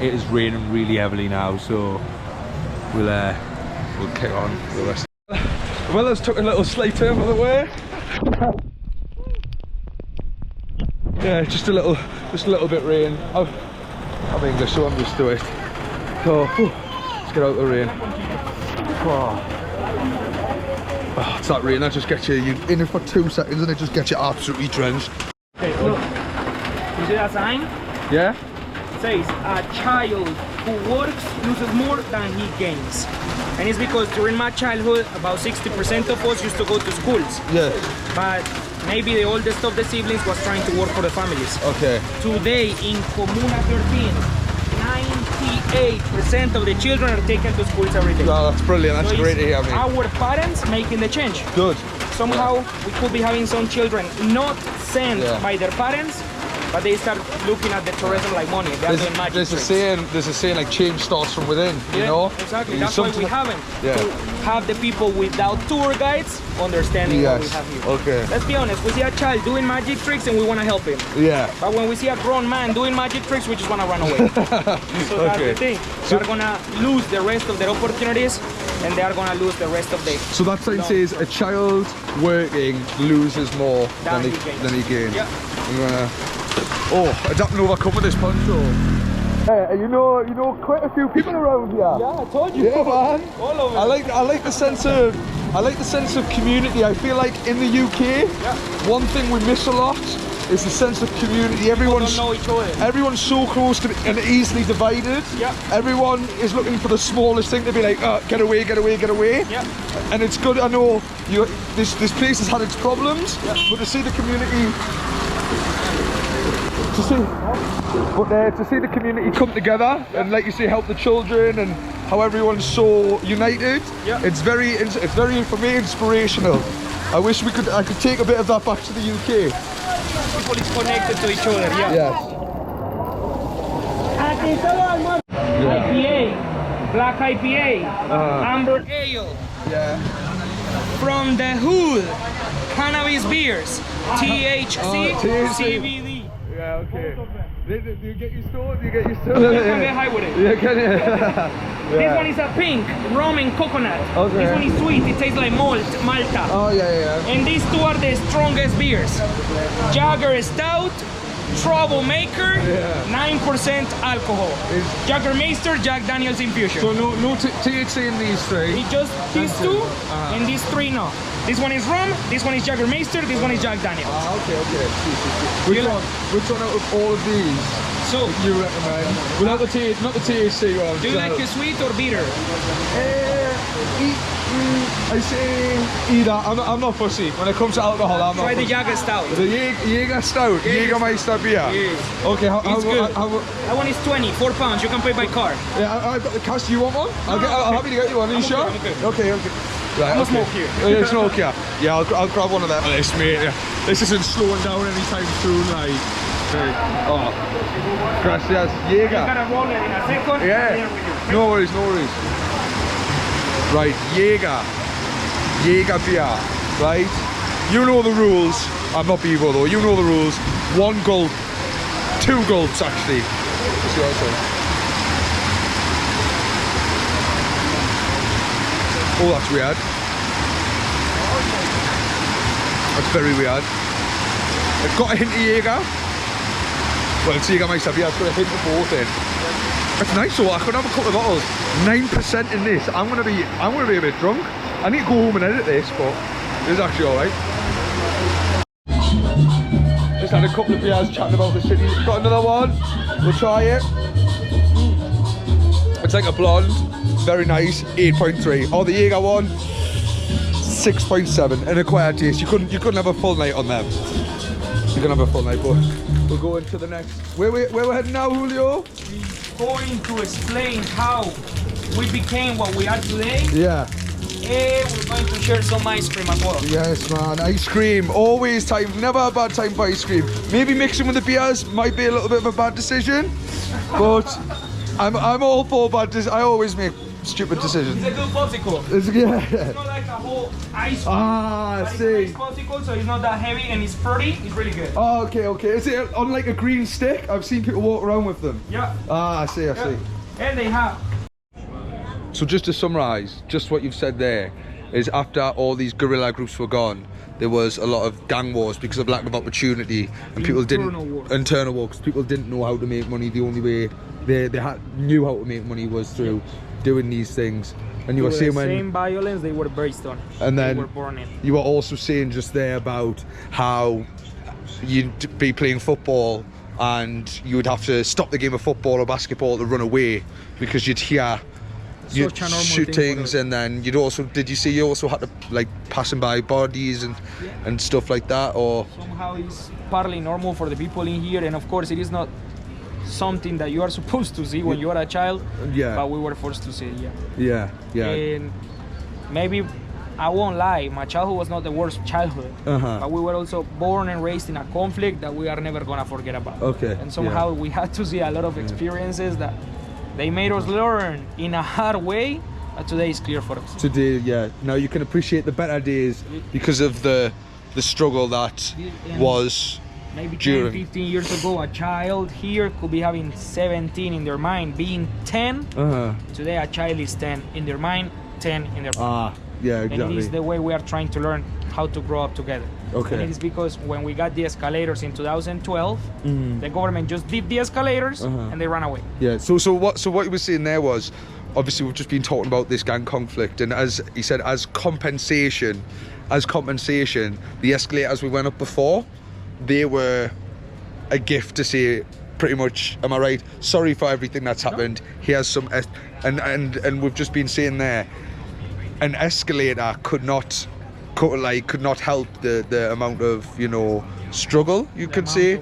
Speaker 3: It is raining really heavily now, so we'll kick on the rest. Well, let's took a little slight turn of the way. Yeah, just a little bit rain. I'm English, so I'm used to it. So let's get out of the rain. Oh, it's that rain that just gets you in it for 2 seconds and it just gets you absolutely drenched.
Speaker 2: okay, look. You see that sign?
Speaker 3: Yeah?
Speaker 2: It says a child who works loses more than he gains. And it's because during my childhood, about 60% of us used to go to schools.
Speaker 3: Yeah.
Speaker 2: But maybe the oldest of the siblings was trying to work for the families.
Speaker 3: Okay.
Speaker 2: Today in Comuna 13, 98% of the children are taken to schools every day.
Speaker 3: Oh, that's brilliant. That's
Speaker 2: So
Speaker 3: great to hear, mate.
Speaker 2: our parents making the change.
Speaker 3: Good.
Speaker 2: Somehow we could be having some children not sent by their parents, but they start looking at the tourism like money. They are doing magic
Speaker 3: There's a
Speaker 2: tricks.
Speaker 3: saying like change starts from within, you know?
Speaker 2: Exactly. That's why we haven't. To have the people without tour guides understanding what we have here.
Speaker 3: Okay.
Speaker 2: Let's be honest, we see a child doing magic tricks and we want to help him.
Speaker 3: Yeah.
Speaker 2: But when we see a grown man doing magic tricks, we just want to run away. So that's the thing. They're going to lose the rest of their opportunities and they are going to lose the rest of the...
Speaker 3: So that sign says a child working loses more than he gains.
Speaker 2: Yeah.
Speaker 3: I'm gonna... Oh, I don't know if I covered this poncho. Hey, you know quite a few people around here.
Speaker 2: Yeah, I told you.
Speaker 3: Yeah, man.
Speaker 2: All of it.
Speaker 3: I like the sense of community. I feel like in the UK, one thing we miss a lot is the sense of community. Everyone's
Speaker 2: don't know each other.
Speaker 3: Everyone's so close to and easily divided.
Speaker 2: Yeah.
Speaker 3: Everyone is looking for the smallest thing to be like, oh, get away, get away, get away.
Speaker 2: Yeah.
Speaker 3: And it's good. I know this place has had its problems, but to see the community. To see the community come together and, like you say, help the children and how everyone's so united. Yeah. It's very for me inspirational. I wish I could take a bit of that back to the UK.
Speaker 2: People is connected to each other. Yeah.
Speaker 3: Yes.
Speaker 2: IPA, black IPA, amber ale.
Speaker 3: Yeah.
Speaker 2: From the hood, cannabis beers, THC, CBD.
Speaker 3: Yeah, okay. Do you get used to it?
Speaker 2: You can get high with it.
Speaker 3: Yeah, can you?
Speaker 2: This one is a pink, rum and coconut.
Speaker 3: Okay.
Speaker 2: This one is sweet, it tastes like Malta.
Speaker 3: Oh, yeah.
Speaker 2: And these two are the strongest beers. Jagger Stout troublemaker,
Speaker 3: Yeah.
Speaker 2: 9% alcohol. Jägermeister, Jack Daniels infusion.
Speaker 3: So no THC in these three.
Speaker 2: It's just these two and these three no. This one is rum, this one is Jägermeister, this one is Jack Daniels.
Speaker 3: Okay. Which one out of all of these
Speaker 2: So,
Speaker 3: you recommend? Without the not the THC one.
Speaker 2: do you like it sweet or bitter?
Speaker 3: I say either. I'm not fussy. When it comes to alcohol, I'm not
Speaker 2: Try the
Speaker 3: fussy.
Speaker 2: Jager Stout.
Speaker 3: The Jäger Stout, Jägermeister beer.
Speaker 2: Yes.
Speaker 3: Okay,
Speaker 2: It's good.
Speaker 3: how,
Speaker 2: That one is 20, 4 pounds. You can pay by card.
Speaker 3: yeah, I've got the cash. You want one? I'll happy to get you one. Are you sure?
Speaker 2: okay.
Speaker 3: Okay. Right,
Speaker 2: I'm a
Speaker 3: okay.
Speaker 2: smoke here.
Speaker 3: Yeah, smoke here. Yeah, I'll grab one of them. This mate, yeah. This isn't slowing down anytime soon, like. Oh, gracias, Jäger.
Speaker 2: Gotta roll it in a second.
Speaker 3: Yeah.
Speaker 2: Here with you.
Speaker 3: No worries. Right, Jäger beer, right? You know the rules. I'm not Bevo though. You know the rules. 1 gulp, 2 gulps actually. Let's see what I say. Oh, that's weird. That's very weird. I've got a hint of Jäger. Well, it's Jägermeister beer. I've got a hint of both in. It's nice though. I could have a couple of bottles. 9% in this. I'm gonna be a bit drunk. I need to go home and edit this, but it's actually all right. Just had a couple of beers chatting about the city. Got another one. We'll try it. It's like a blonde. Very nice. 8.3. Oh, the Jäger one. 6.7. An acquired taste. You couldn't have a full night on them. You can have a full night, but we'll go into the next. Where we're heading now, Julio?
Speaker 2: Going to explain how we became what we are today.
Speaker 3: Yeah.
Speaker 2: And we're going to share some ice cream as well.
Speaker 3: Yes, man. Ice cream. Always time. Never a bad time for ice cream. Maybe mixing with the beers might be a little bit of a bad decision, but I'm all for bad. I always make stupid decisions.
Speaker 2: It's a good popsicle.
Speaker 3: Yeah.
Speaker 2: It's not like a whole ice cream.
Speaker 3: Ah, I
Speaker 2: But it's
Speaker 3: see.
Speaker 2: a nice popsicle, so it's not that heavy and it's fruity. It's really good.
Speaker 3: Oh, okay. Is it on like a green stick? I've seen people walk around with them.
Speaker 2: Yeah.
Speaker 3: Ah, I see.
Speaker 2: Yeah. And they have.
Speaker 3: So just to summarise, just what you've said there, is after all these guerrilla groups were gone, there was a lot of gang wars because of lack of opportunity, and people internal war, because people didn't know how to make money. The only way they knew how to make money was through doing these things. And you were saying
Speaker 2: the
Speaker 3: when
Speaker 2: same violence they were based on.
Speaker 3: And then
Speaker 2: they were born in.
Speaker 3: You were also saying just there about how you'd be playing football and you would have to stop the game of football or basketball to run away because you'd hear shootings, and then you also had to like passing by bodies and stuff like that, or
Speaker 2: somehow it's partly normal for the people in here, and of course it is not something that you are supposed to see when you are a child.
Speaker 3: Yeah.
Speaker 2: But we were forced to see it.
Speaker 3: Yeah.
Speaker 2: And maybe I won't lie, my childhood was not the worst childhood, but we were also born and raised in a conflict that we are never gonna forget about.
Speaker 3: Okay.
Speaker 2: And somehow we had to see a lot of experiences that they made us learn in a hard way, but today is clear for us.
Speaker 3: Today, yeah. Now you can appreciate the better days because of the struggle that was
Speaker 2: maybe 10,
Speaker 3: during
Speaker 2: 15 years ago, a child here could be having 17 in their mind, being 10. Today, a child is 10 in their mind, 10 in their body.
Speaker 3: Yeah, exactly.
Speaker 2: And it is the way we are trying to learn how to grow up together.
Speaker 3: Okay.
Speaker 2: And it is because when we got the escalators in 2012, the government just did the escalators and they ran away.
Speaker 3: Yeah. So what you were saying there was, obviously we've just been talking about this gang conflict, and as he said, as compensation, the escalators we went up before, they were a gift to say, pretty much, am I right? Sorry for everything that's happened. Here's some, and we've just been saying there, an escalator could not help the amount of struggle you could say,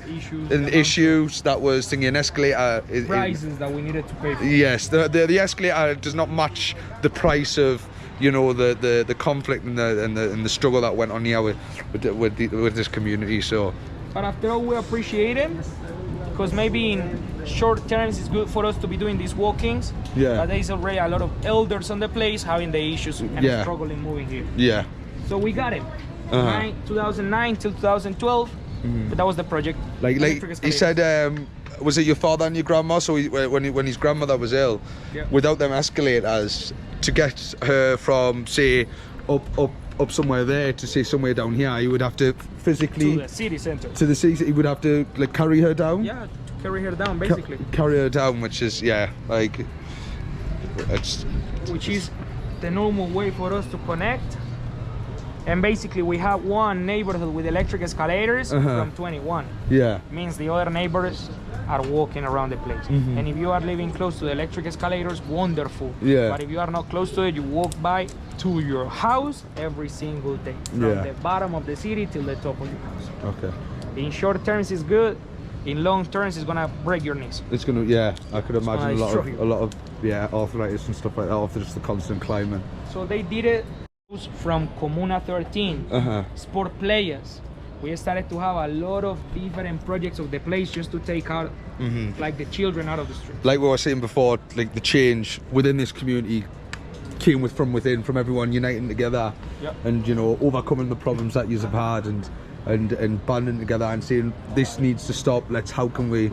Speaker 3: and issues that was thinking an escalator
Speaker 2: Prices that we needed to pay for.
Speaker 3: Yes, the escalator does not match the price of the conflict and the struggle that went on here with this community. So,
Speaker 2: but after all, we appreciate it because maybe in short terms it's good for us to be doing these walkings.
Speaker 3: Yeah.
Speaker 2: But there is already a lot of elders on the place having the issues and struggling moving here.
Speaker 3: Yeah.
Speaker 2: So we got it. 2009 till 2012. But that was the project.
Speaker 3: Like he said, was it your father and your grandma? So when his grandmother was ill, without them escalators, to get her from say up up somewhere there to say somewhere down here, you would have to physically
Speaker 2: To the city center.
Speaker 3: to the city. You would have to like carry her down.
Speaker 2: Yeah, to carry her down basically.
Speaker 3: Carry her down, which is like it's
Speaker 2: Which is the normal way for us to connect. And basically we have one neighborhood with electric escalators from 21. Means the other neighbors are walking around the place. And if you are living close to the electric escalators, wonderful. But if you are not close to it, you walk by to your house every single day. From the bottom of the city till the top of your house.
Speaker 3: Okay.
Speaker 2: In short terms it's good. In long terms it's gonna break your knees.
Speaker 3: It's gonna I could imagine a lot of arthritis and stuff like that after just the constant climbing.
Speaker 2: So they did it from Comuna 13, sport players. We started to have a lot of different projects of the place just to take out like the children out of the street. Like
Speaker 3: what I was saying before, like the change within this community came from within, from everyone uniting together and overcoming the problems that you have had and banding together and saying this needs to stop. How can we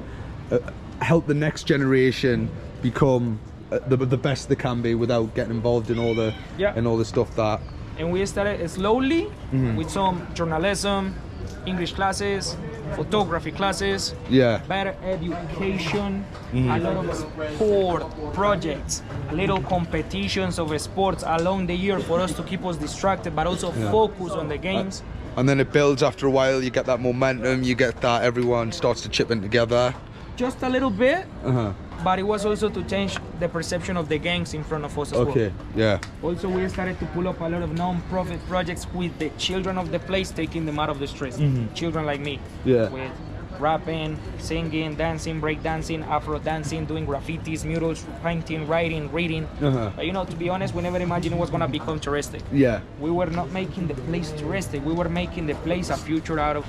Speaker 3: help the next generation become the best they can be without getting involved in all the stuff that.
Speaker 2: And we started slowly with some journalism, English classes, photography classes, better education, a lot of sport projects, little competitions of sports along the year for us to keep us distracted but also focus on the games.
Speaker 3: And then it builds after a while, you get that momentum, you get that everyone starts to chip in together.
Speaker 2: Just a little bit, but it was also to change the perception of the gangs in front of us as well. Also, we started to pull up a lot of non-profit projects with the children of the place, taking them out of the streets. Children like me, with rapping, singing, dancing, break dancing, Afro dancing, doing graffitis, murals, painting, writing, reading. But to be honest, we never imagined it was gonna become touristic. We were not making the place touristic. We were making the place a future out of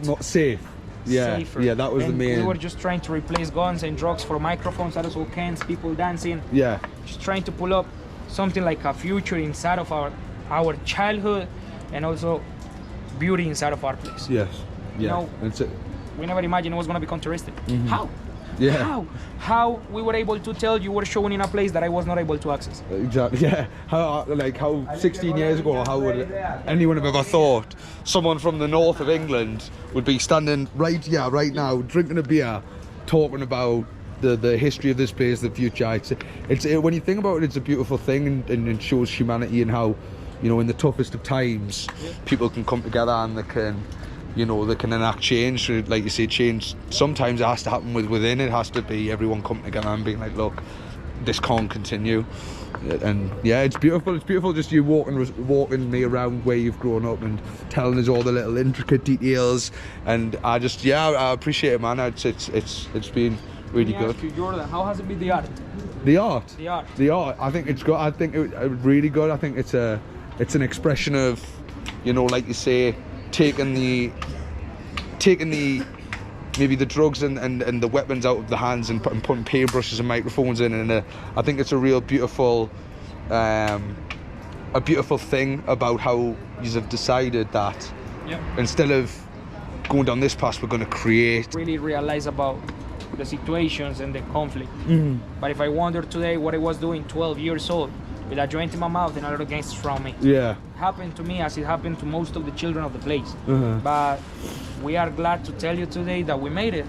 Speaker 3: not safe.
Speaker 2: Safer.
Speaker 3: That was the main.
Speaker 2: We were just trying to replace guns and drugs for microphones, also cans, people dancing. Just trying to pull up something like a future inside of our childhood and also beauty inside of our place. We never imagined it was going to become touristic. How? How we were able to tell you were showing in a place that I was not able to access.
Speaker 3: Exactly. How 16 years ago, how would anyone have ever thought someone from the north of England would be standing right now, drinking a beer, talking about the history of this place, the future. It's when you think about it, it's a beautiful thing and it shows humanity and how, in the toughest of times, people can come together and they can. They can enact change. Like you say, change sometimes it has to happen within. It has to be everyone coming together and being like, look, this can't continue. And it's beautiful. It's beautiful just you walking me around where you've grown up and telling us all the little intricate details. And I appreciate it, man. It's been really good.
Speaker 2: Ask you, Jordan, how has it been the art?
Speaker 3: The art.
Speaker 2: The art.
Speaker 3: I think it's good. I think it's really good. I think it's an expression of, like you say, taking the maybe the drugs and the weapons out of the hands and putting paintbrushes and microphones in, and I think it's a real beautiful thing about how you have decided that instead of going down this path, we're going to create.
Speaker 2: Really realize about the situations and the conflict. But if I wonder today what I was doing 12 years old with a joint in my mouth and a lot of gangsters from me. It happened to me as it happened to most of the children of the place. But we are glad to tell you today that we made it.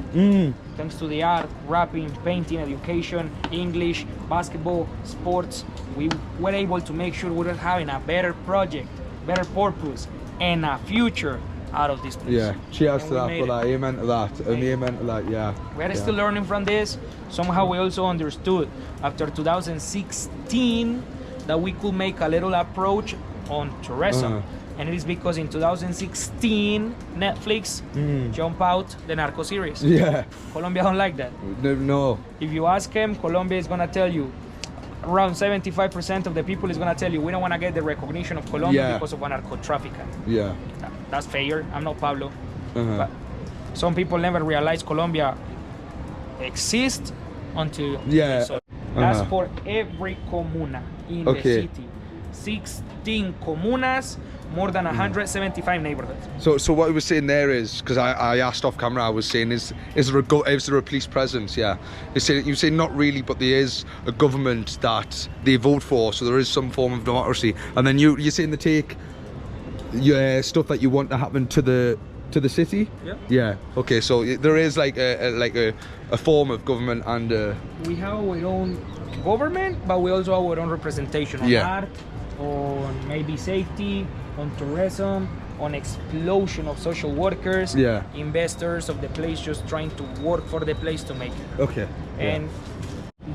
Speaker 2: Thanks to the art, rapping, painting, education, English, basketball, sports, we were able to make sure we were having a better project, better purpose, and a future out of this place.
Speaker 3: Cheers to that, brother. Amen to that. Amen to that,
Speaker 2: We are still learning from this. Somehow we also understood after 2016 that we could make a little approach on tourism. And it is because in 2016, Netflix jumped out the Narco series. Colombia don't like that.
Speaker 3: No.
Speaker 2: If you ask him, Colombia is going to tell you, around 75% of the people is going to tell you, we don't want to get the recognition of Colombia because of a narco trafficking. That's fair. I'm not Pablo. But some people never realize Colombia exists until that's for every comuna in the city. 16 comunas, more than 175 neighborhoods.
Speaker 3: So what I was saying there is, because I asked off camera, I was saying is there a police presence? You say not really, but there is a government that they vote for, so there is some form of democracy. And then you're saying they take stuff that you want to happen to the city?
Speaker 2: Yeah.
Speaker 3: Yeah. Okay, so there is like a form of government and
Speaker 2: we have our own government, but we also have our own representation on art, on maybe safety, on tourism, on explosion of social workers, investors of the place just trying to work for the place to make it.
Speaker 3: Okay.
Speaker 2: And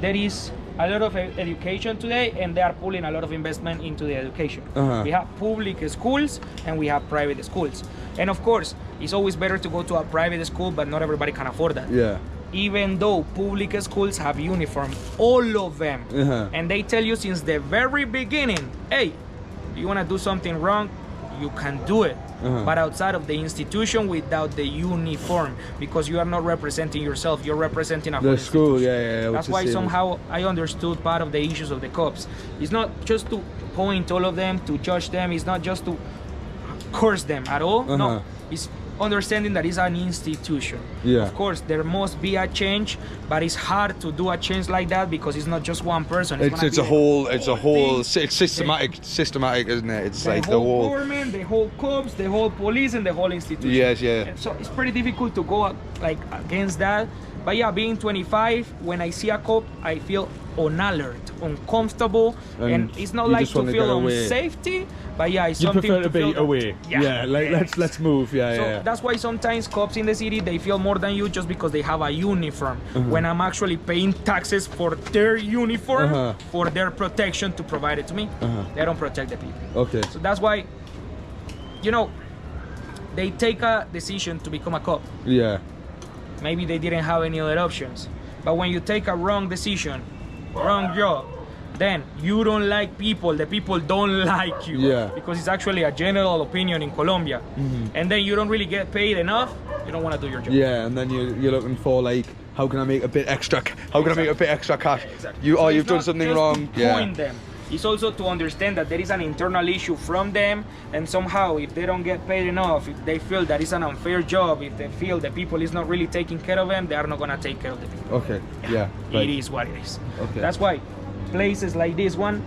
Speaker 2: there is a lot of education today, and they are pulling a lot of investment into the education. We have public schools and we have private schools. And of course, it's always better to go to a private school, but not everybody can afford that.
Speaker 3: Yeah.
Speaker 2: Even though public schools have uniform, all of them, and they tell you since the very beginning, hey, you want to do something wrong, you can do it, but outside of the institution without the uniform, because you are not representing yourself, you're representing a whole
Speaker 3: school.
Speaker 2: Yeah. That's why somehow I understood part of the issues of the cops. It's not just to point all of them, to judge them, it's not just to curse them at all. No, it's understanding that it's an institution. Of course there must be a change, but it's hard to do a change like that because it's not just one person.
Speaker 3: It's systematic, isn't it? It's like the whole
Speaker 2: government, the whole cops, the whole police, and the whole institution.
Speaker 3: Yes.
Speaker 2: So it's pretty difficult to go like against that. But yeah, being 25, when I see a cop, I feel on alert, uncomfortable, and it's not like to feel unsafety, but yeah, it's something
Speaker 3: prefer to be away. Let's move. So
Speaker 2: that's why sometimes cops in the city, they feel more than you just because they have a uniform, when I'm actually paying taxes for their uniform, for their protection to provide it to me. They don't protect the people.
Speaker 3: Okay.
Speaker 2: So that's why, you know, they take a decision to become a cop.
Speaker 3: Yeah.
Speaker 2: Maybe they didn't have any other options, but when you take a wrong decision, wrong job, then you don't like people, the people don't like you, because it's actually a general opinion in Colombia, and then you don't really get paid enough, you don't want to do your job.
Speaker 3: And then you're looking for like, how can I make a bit extra, how can I make a bit extra cash? You've done something wrong.
Speaker 2: Point them. It's also to understand that there is an internal issue from them, and somehow if they don't get paid enough, if they feel that it's an unfair job, if they feel the people is not really taking care of them, they are not going to take care of the people.
Speaker 3: Okay.
Speaker 2: It is what it is.
Speaker 3: Okay.
Speaker 2: That's why places like this one,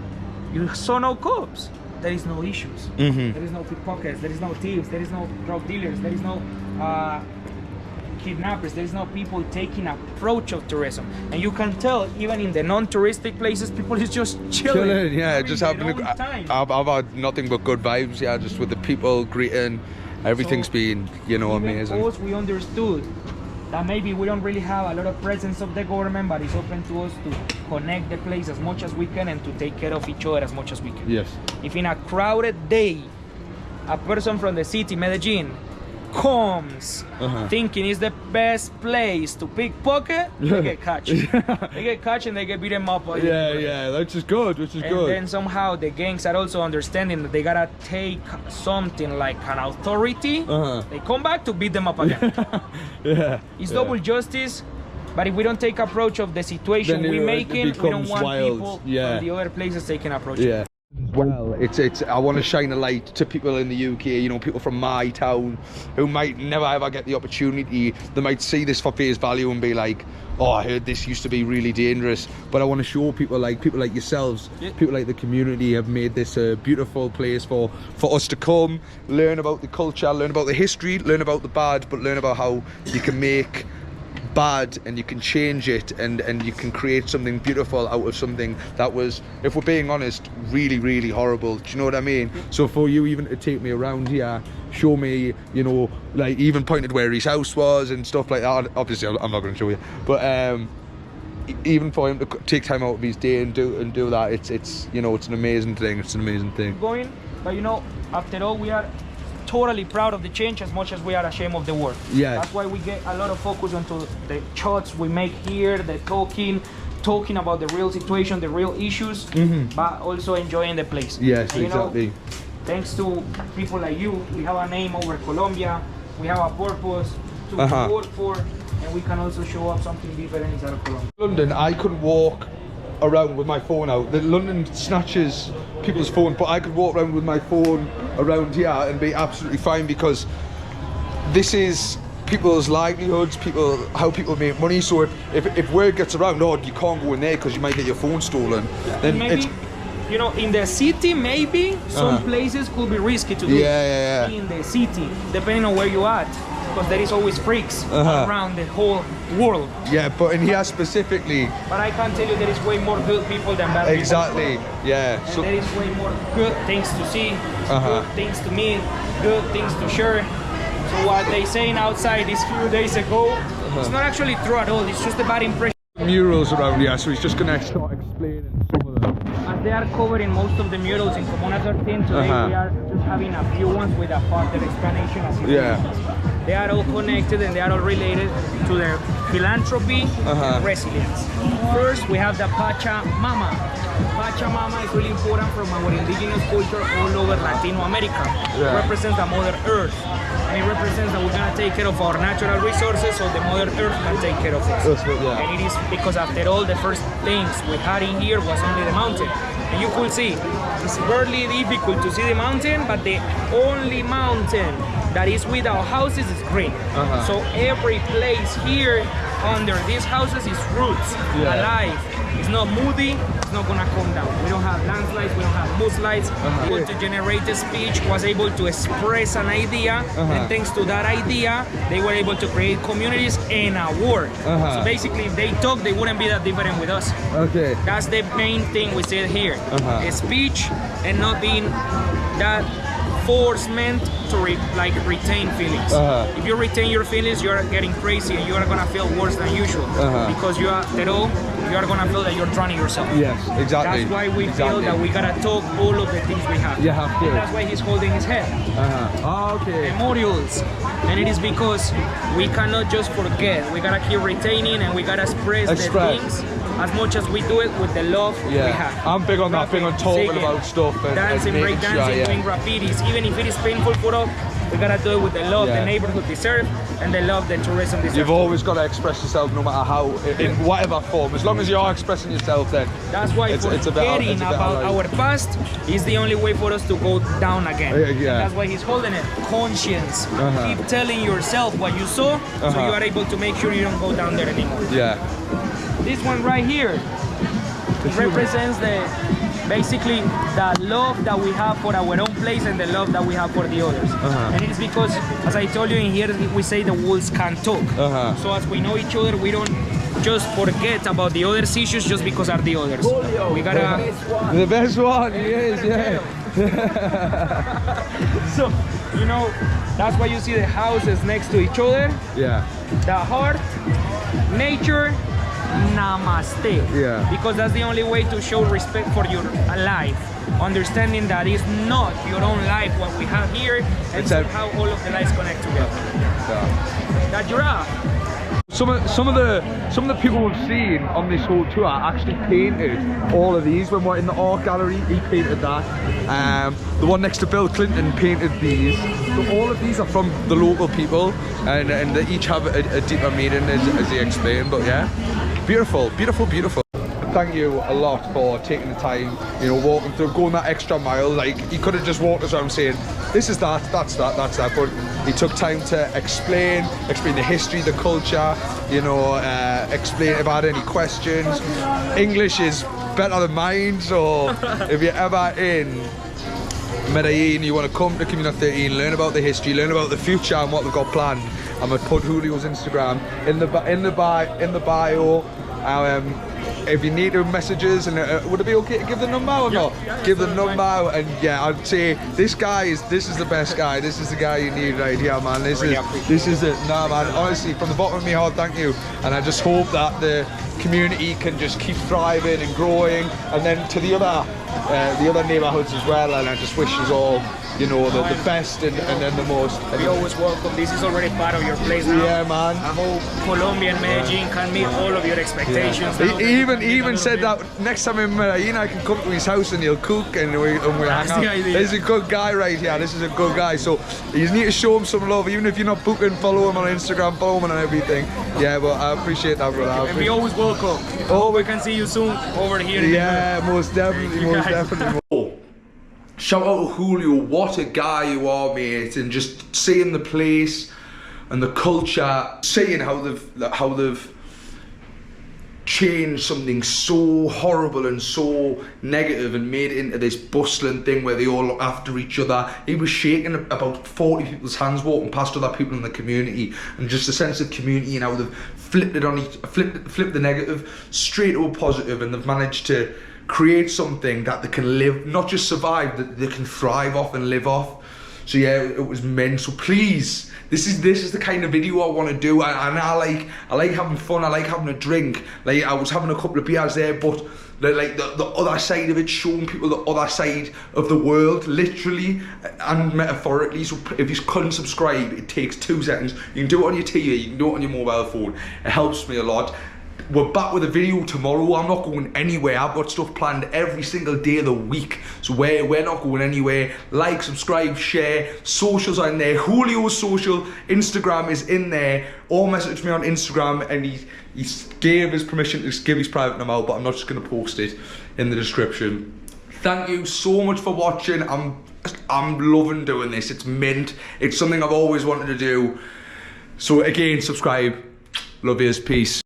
Speaker 2: you saw no cops, there is no issues. There is no pickpockets, there is no thieves, there is no drug dealers, there is no kidnappers, there is no people taking approach of tourism. And you can tell even in the non-touristic places, people is just chilling.
Speaker 3: Just having I've had nothing but good vibes, just with the people greeting, everything's been, amazing.
Speaker 2: Of course, we understood that maybe we don't really have a lot of presence of the government, but it's open to us to connect the place as much as we can and to take care of each other as much as we can.
Speaker 3: Yes.
Speaker 2: If in a crowded day, a person from the city, Medellin, comes thinking it's the best place to pickpocket, they get catch. They get catch and they get beaten up.
Speaker 3: Which is good,
Speaker 2: and then somehow the gangs are also understanding that they gotta take something like an authority. They come back to beat them up again. It's double justice. But if we don't take approach of the situation we making, we don't want people from the other places taking approach.
Speaker 3: Well, it's I want to shine a light to people in the UK, people from my town who might never ever get the opportunity. They might see this for face value and be like, oh, I heard this used to be really dangerous. But I want to show people like yourselves, people like the community have made this a beautiful place for us to come, learn about the culture, learn about the history, learn about the bad, but learn about how you can make bad and you can change it and you can create something beautiful out of something that was, if we're being honest, really, really horrible. Do you know what I mean? So for you even to take me around here, show me, like even pointed where his house was and stuff like that. Obviously I'm not going to show you, but even for him to take time out of his day and do that, it's it's an amazing thing. It's an amazing thing.
Speaker 2: Going, but after all, we are totally proud of the change as much as we are ashamed of the work. That's why we get a lot of focus onto the shots we make here, the talking about the real situation, the real issues, but also enjoying the place.
Speaker 3: Yes, and, exactly.
Speaker 2: Thanks to people like you, we have a name over Colombia, we have a purpose to work for, and we can also show up something different inside of Colombia.
Speaker 3: London, I could walk around with my phone out. The London snatches people's phone, but I could walk around with my phone around here and be absolutely fine, because this is people's livelihoods, how people make money. So if word gets around, oh, you can't go in there because you might get your phone stolen, then
Speaker 2: maybe you know, in the city maybe some places could be risky to do.
Speaker 3: Yeah.
Speaker 2: In the city, depending on where you at, because there is always freaks around the whole world.
Speaker 3: Yeah, but in here specifically.
Speaker 2: But I can tell you there is way more good people than bad people.
Speaker 3: Exactly. Yeah.
Speaker 2: And there is way more good things to see, good things to meet, good things to share. So what they saying outside these few days ago, it's not actually true at all. It's just a bad impression.
Speaker 3: Murals around here, so he's just gonna start explaining some of them.
Speaker 2: As they are covering most of the murals in Comuna 13 today, we are just having a few ones with a further explanation. As you see. They are all connected and they are all related to their philanthropy and resilience. First, we have the Pachamama. Pachamama is really important from our indigenous culture all over Latino America. It represents the Mother Earth. And it represents that we're gonna take care of our natural resources so the Mother Earth can take care of us. And it is because after all, the first things we had in here was only the mountain. And you could see, it's barely difficult to see the mountain, but the only mountain that is without houses is green. So every place here under these houses is roots, alive. It's not moody, it's not gonna come down. We don't have landslides, we don't have mudslides. Able to generate a speech, was able to express an idea, and thanks to that idea, they were able to create communities and a work. So basically, if they talk, they wouldn't be that different with us. That's the main thing we said here. A speech and not being that force meant to retain feelings. If you retain your feelings, you're getting crazy and you are gonna feel worse than usual because you are gonna feel that you're drowning yourself.
Speaker 3: Yes, exactly.
Speaker 2: That's why we feel that we gotta talk all of the things we have.
Speaker 3: You have to.
Speaker 2: And that's why he's holding his head. Memorials. And it is because we cannot just forget. We gotta keep retaining and we gotta express the things as much as we do it with the love we have.
Speaker 3: I'm big on that, big on talking about stuff and
Speaker 2: dancing, break dancing, doing graffitis. Even if it is painful for us, we gotta do it with the love the neighborhood deserves and the love the tourism deserves.
Speaker 3: You've always got to express yourself no matter how, in whatever form. As long as you are expressing yourself, then
Speaker 2: that's why forgetting about our past is the only way for us to go down again. That's why he's holding it. Conscience. Keep telling yourself what you saw so you are able to make sure you don't go down there anymore. This one right here, it represents basically the love that we have for our own place and the love that we have for the others. And it's because, as I told you in here, we say the wolves can talk. So as we know each other, we don't just forget about the others' issues just because are the others.
Speaker 3: Julio,
Speaker 2: we gotta...
Speaker 3: The best one, he is,
Speaker 2: So, you know, that's why you see the houses next to each other. The heart, nature, namaste. Because that's the only way to show respect for your life. Understanding that it's not your own life what we have here, and how all of the lives connect together. That giraffe.
Speaker 3: Some of the people we've seen on this whole tour actually painted all of these. When we're in the art gallery, he painted that. The one next to Bill Clinton painted these. So all of these are from the local people, and they each have a deeper meaning as they explain. But yeah, beautiful, beautiful, beautiful. Thank you a lot for taking the time, you know, walking through, going that extra mile. Like, he could have just walked us around saying, this is that, that's that, that's that, but he took time to explain the history, the culture, you know, explain if I had any questions. English is better than mine, so if you're ever in Medellin, you want to come to Comuna 13, learn about the history, learn about the future and what they've got planned. I'm gonna put Julio's Instagram in the bio. If you need messages, and would it be okay to give the number or not? Give the number, and yeah, I'd say this is the best guy. This is the guy you need right here, man. This is it. Nah, man. Honestly, from the bottom of my heart, thank you. And I just hope that the community can just keep thriving and growing, and then to the other neighborhoods as well. And I just wish us all, you know, the best and then the most.
Speaker 2: We always welcome. This is already part of your place now.
Speaker 3: Yeah, man.
Speaker 2: I hope Colombia and Medellin can meet all of your expectations.
Speaker 3: He even said that next time in Medellin I can come to his house and he'll cook and we hang out. This is a good guy right here. This is a good guy. So you need to show him some love, even if you're not booking. Follow him on Instagram, follow him on everything. Yeah, but I appreciate that, brother.
Speaker 2: And we always welcome. Oh, we can see you soon over here.
Speaker 3: Yeah, most definitely, most definitely.
Speaker 1: Shout out to Julio, what a guy you are, mate, and just seeing the place and the culture, seeing how they've changed something so horrible and so negative and made it into this bustling thing where they all look after each other. He was shaking about 40 people's hands walking past other people in the community, and just a sense of community and how they've flipped it on flipped the negative straight to a positive, and they've managed to create something that they can live, not just survive, that they can thrive off and live off. So yeah, it was meant. So please, this is the kind of video I want to do, and I like having fun. I like having a drink. Like, I was having a couple of beers there, but like the other side of it, showing people the other side of the world, literally and metaphorically. So if you couldn't subscribe, it takes 2 seconds. You can do it on your TV, you can do it on your mobile phone. It helps me a lot. We're back with a video tomorrow. I'm not going anywhere. I've got stuff planned every single day of the week. So we're not going anywhere. Like, subscribe, share. Socials are in there. Julio's social, Instagram is in there. Or message me on Instagram, and he gave his permission to give his private number out, but I'm not just going to post it in the description. Thank you so much for watching. I'm loving doing this. It's mint. It's something I've always wanted to do. So again, subscribe. Love yous. Peace.